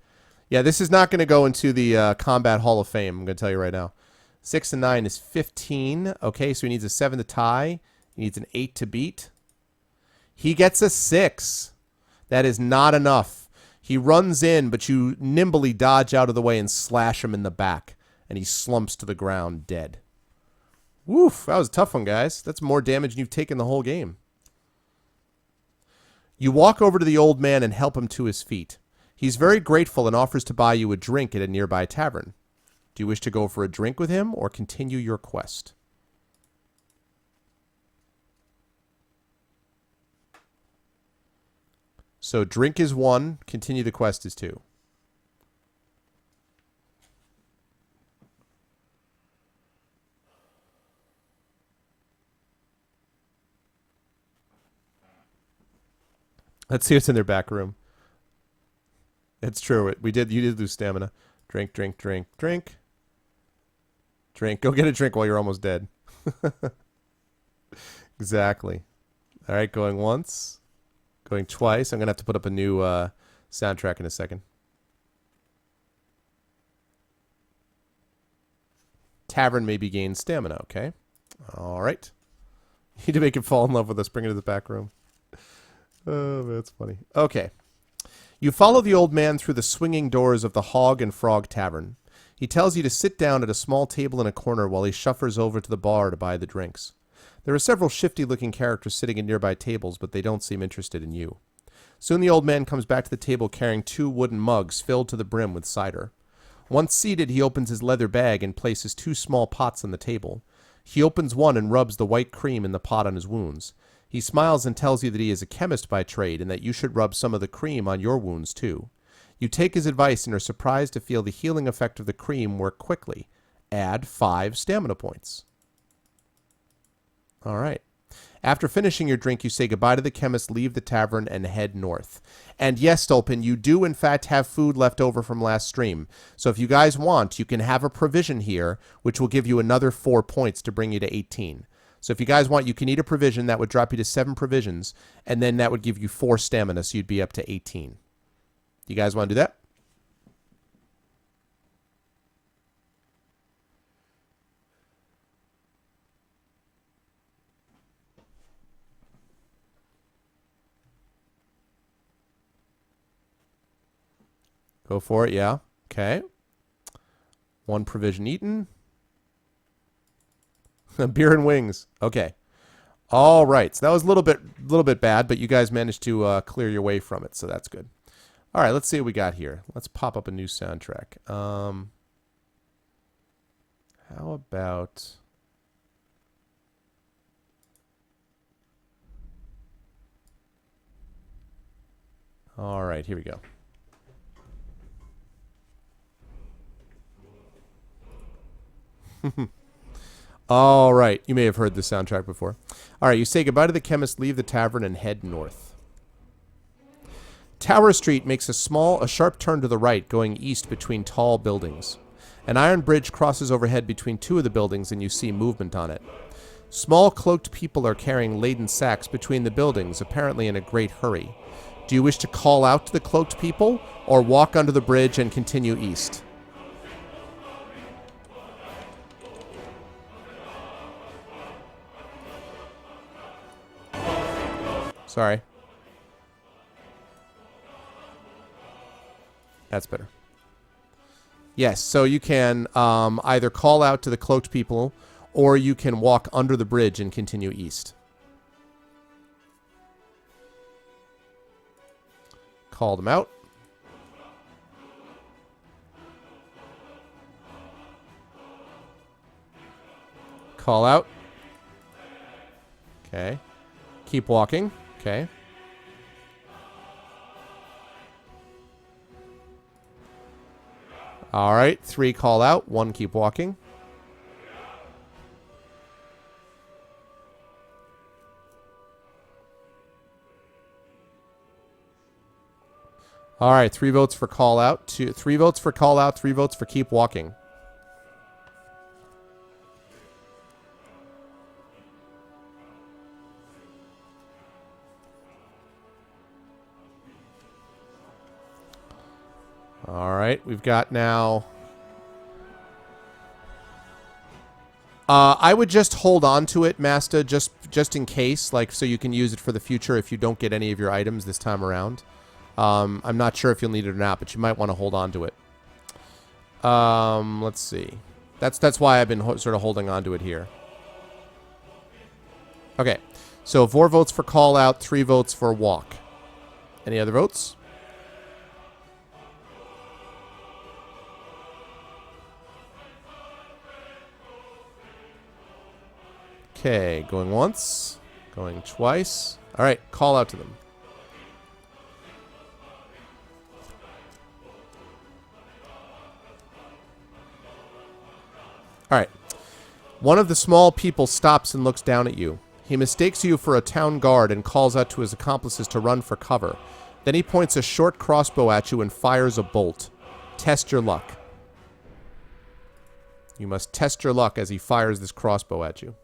Yeah, this is not going to go into the Combat Hall of Fame. I'm going to tell you right now. 6 and 9 is 15. Okay, so he needs a 7 to tie. He needs an 8 to beat. He gets a 6. That is not enough. He runs in, but you nimbly dodge out of the way and slash him in the back. And he slumps to the ground dead. Woof, that was a tough one, guys. That's more damage than you've taken the whole game. You walk over to the old man and help him to his feet. He's very grateful and offers to buy you a drink at a nearby tavern. Do you wish to go for a drink with him or continue your quest? So drink is 1. Continue the quest is 2. Let's see what's in their back room. It's true. You did lose stamina. Drink, drink, drink, drink. Drink. Go get a drink while you're almost dead. Exactly. All right, going once. Going twice. I'm going to have to put up a new soundtrack in a second. Tavern maybe gains stamina, okay? All right. You need to make him fall in love with us. Bring it to the back room. Oh, that's funny. Okay. You follow the old man through the swinging doors of the Hog and Frog Tavern. He tells you to sit down at a small table in a corner while he shuffles over to the bar to buy the drinks. There are several shifty-looking characters sitting at nearby tables, but they don't seem interested in you. Soon the old man comes back to the table carrying 2 wooden mugs filled to the brim with cider. Once seated, he opens his leather bag and places 2 small pots on the table. He opens one and rubs the white cream in the pot on his wounds. He smiles and tells you that he is a chemist by trade and that you should rub some of the cream on your wounds too. You take his advice and are surprised to feel the healing effect of the cream work quickly. Add 5 stamina points. All right. After finishing your drink, you say goodbye to the chemist, leave the tavern, and head north. And yes, Stolpen, you do in fact have food left over from last stream. So if you guys want, you can have a provision here, which will give you another 4 points to bring you to 18. So if you guys want, you can eat a provision. That would drop you to 7 provisions, and then that would give you 4 stamina, so you'd be up to 18. You guys want to do that? Go for it, yeah. Okay. 1 provision eaten. Beer and wings. Okay. All right. So that was a little bit bad, but you guys managed to clear your way from it, so that's good. All right, let's see what we got here. Let's pop up a new soundtrack. How about... All right, here we go. All right, you may have heard this soundtrack before. All right, you say goodbye to the chemist, leave the tavern, and head north. Tower Street makes a sharp turn to the right, going east between tall buildings. An iron bridge crosses overhead between 2 of the buildings, and you see movement on it. Small cloaked people are carrying laden sacks between the buildings, apparently in a great hurry. Do you wish to call out to the cloaked people, or walk under the bridge and continue east? Sorry. That's better. Yes, so you can either call out to the cloaked people, or you can walk under the bridge and continue east. Call them out. Call out. Okay. Keep walking. Okay. All right. 3 call out. 1 keep walking. All right. 3 votes for call out. 3 votes for call out. 3 votes for keep walking. All right, we've got now... I would just hold on to it, Masta, just in case, like, so you can use it for the future if you don't get any of your items this time around. I'm not sure if you'll need it or not, but you might want to hold on to it. Let's see. That's why I've been sort of holding on to it here. Okay, so 4 votes for call out, 3 votes for walk. Any other votes? Okay, going once, going twice. All right, call out to them. All right. One of the small people stops and looks down at you. He mistakes you for a town guard and calls out to his accomplices to run for cover. Then he points a short crossbow at you and fires a bolt. Test your luck. You must test your luck as he fires this crossbow at you.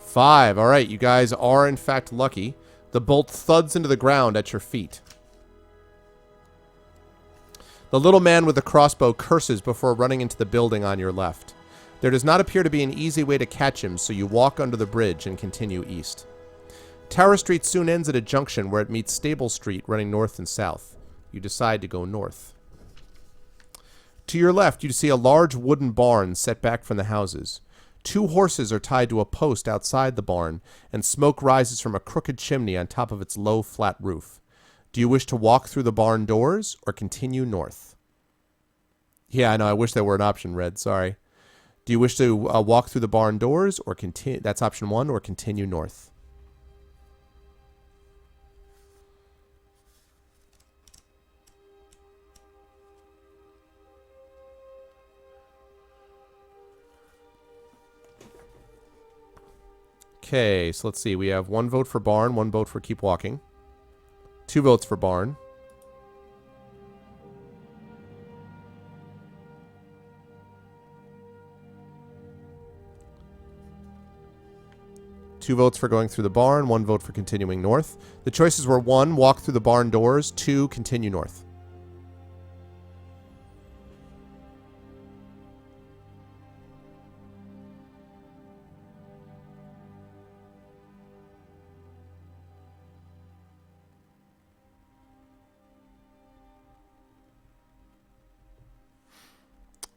Five. All right, you guys are in fact lucky. The bolt thuds into the ground at your feet. The little man with the crossbow curses before running into the building on your left. There does not appear to be an easy way to catch him, so you walk under the bridge and continue east. Tower Street soon ends at a junction where it meets Stable Street running north and south. You decide to go north. To your left, you see a large wooden barn set back from the houses. 2 horses are tied to a post outside the barn, and smoke rises from a crooked chimney on top of its low, flat roof. Do you wish to walk through the barn doors or continue north? Yeah, I know. I wish there were an option, Red. Sorry. Do you wish to walk through the barn doors or continue? That's option 1, or continue north. Okay, so let's see. We have 1 vote for barn, 1 vote for keep walking. 2 votes for barn. Two votes for going through the barn, 1 vote for continuing north. The choices were 1, walk through the barn doors, 2, continue north.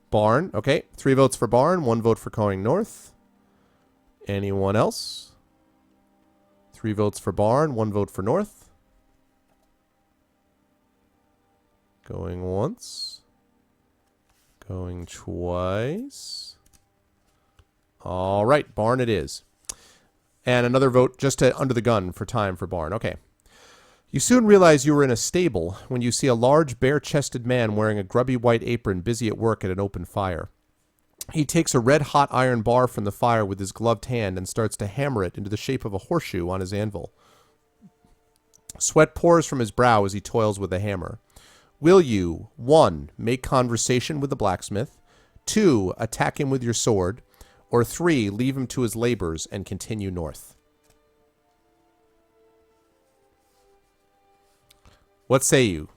Barn. Okay. 3 votes for barn, 1 vote for going north. Anyone else? 3 votes for barn, 1 vote for north. Going once. Going twice. All right. Barn it is. And another vote just to under the gun for time for barn. Okay. You soon realize you were in a stable when you see a large, bare-chested man wearing a grubby white apron busy at work at an open fire. He takes a red-hot iron bar from the fire with his gloved hand and starts to hammer it into the shape of a horseshoe on his anvil. Sweat pours from his brow as he toils with the hammer. Will you, 1, make conversation with the blacksmith, 2, attack him with your sword, or 3, leave him to his labors and continue north? What say you?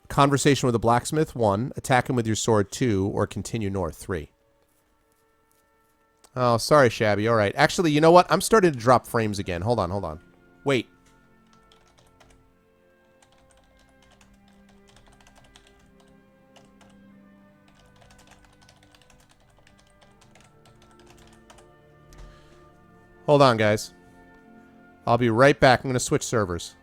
Conversation with a blacksmith, 1. Attack him with your sword, 2. Or continue north, 3. Oh, sorry, Shabby. All right. Actually, you know what? I'm starting to drop frames again. Hold on. Wait. Hold on, guys. I'll be right back. I'm going to switch servers.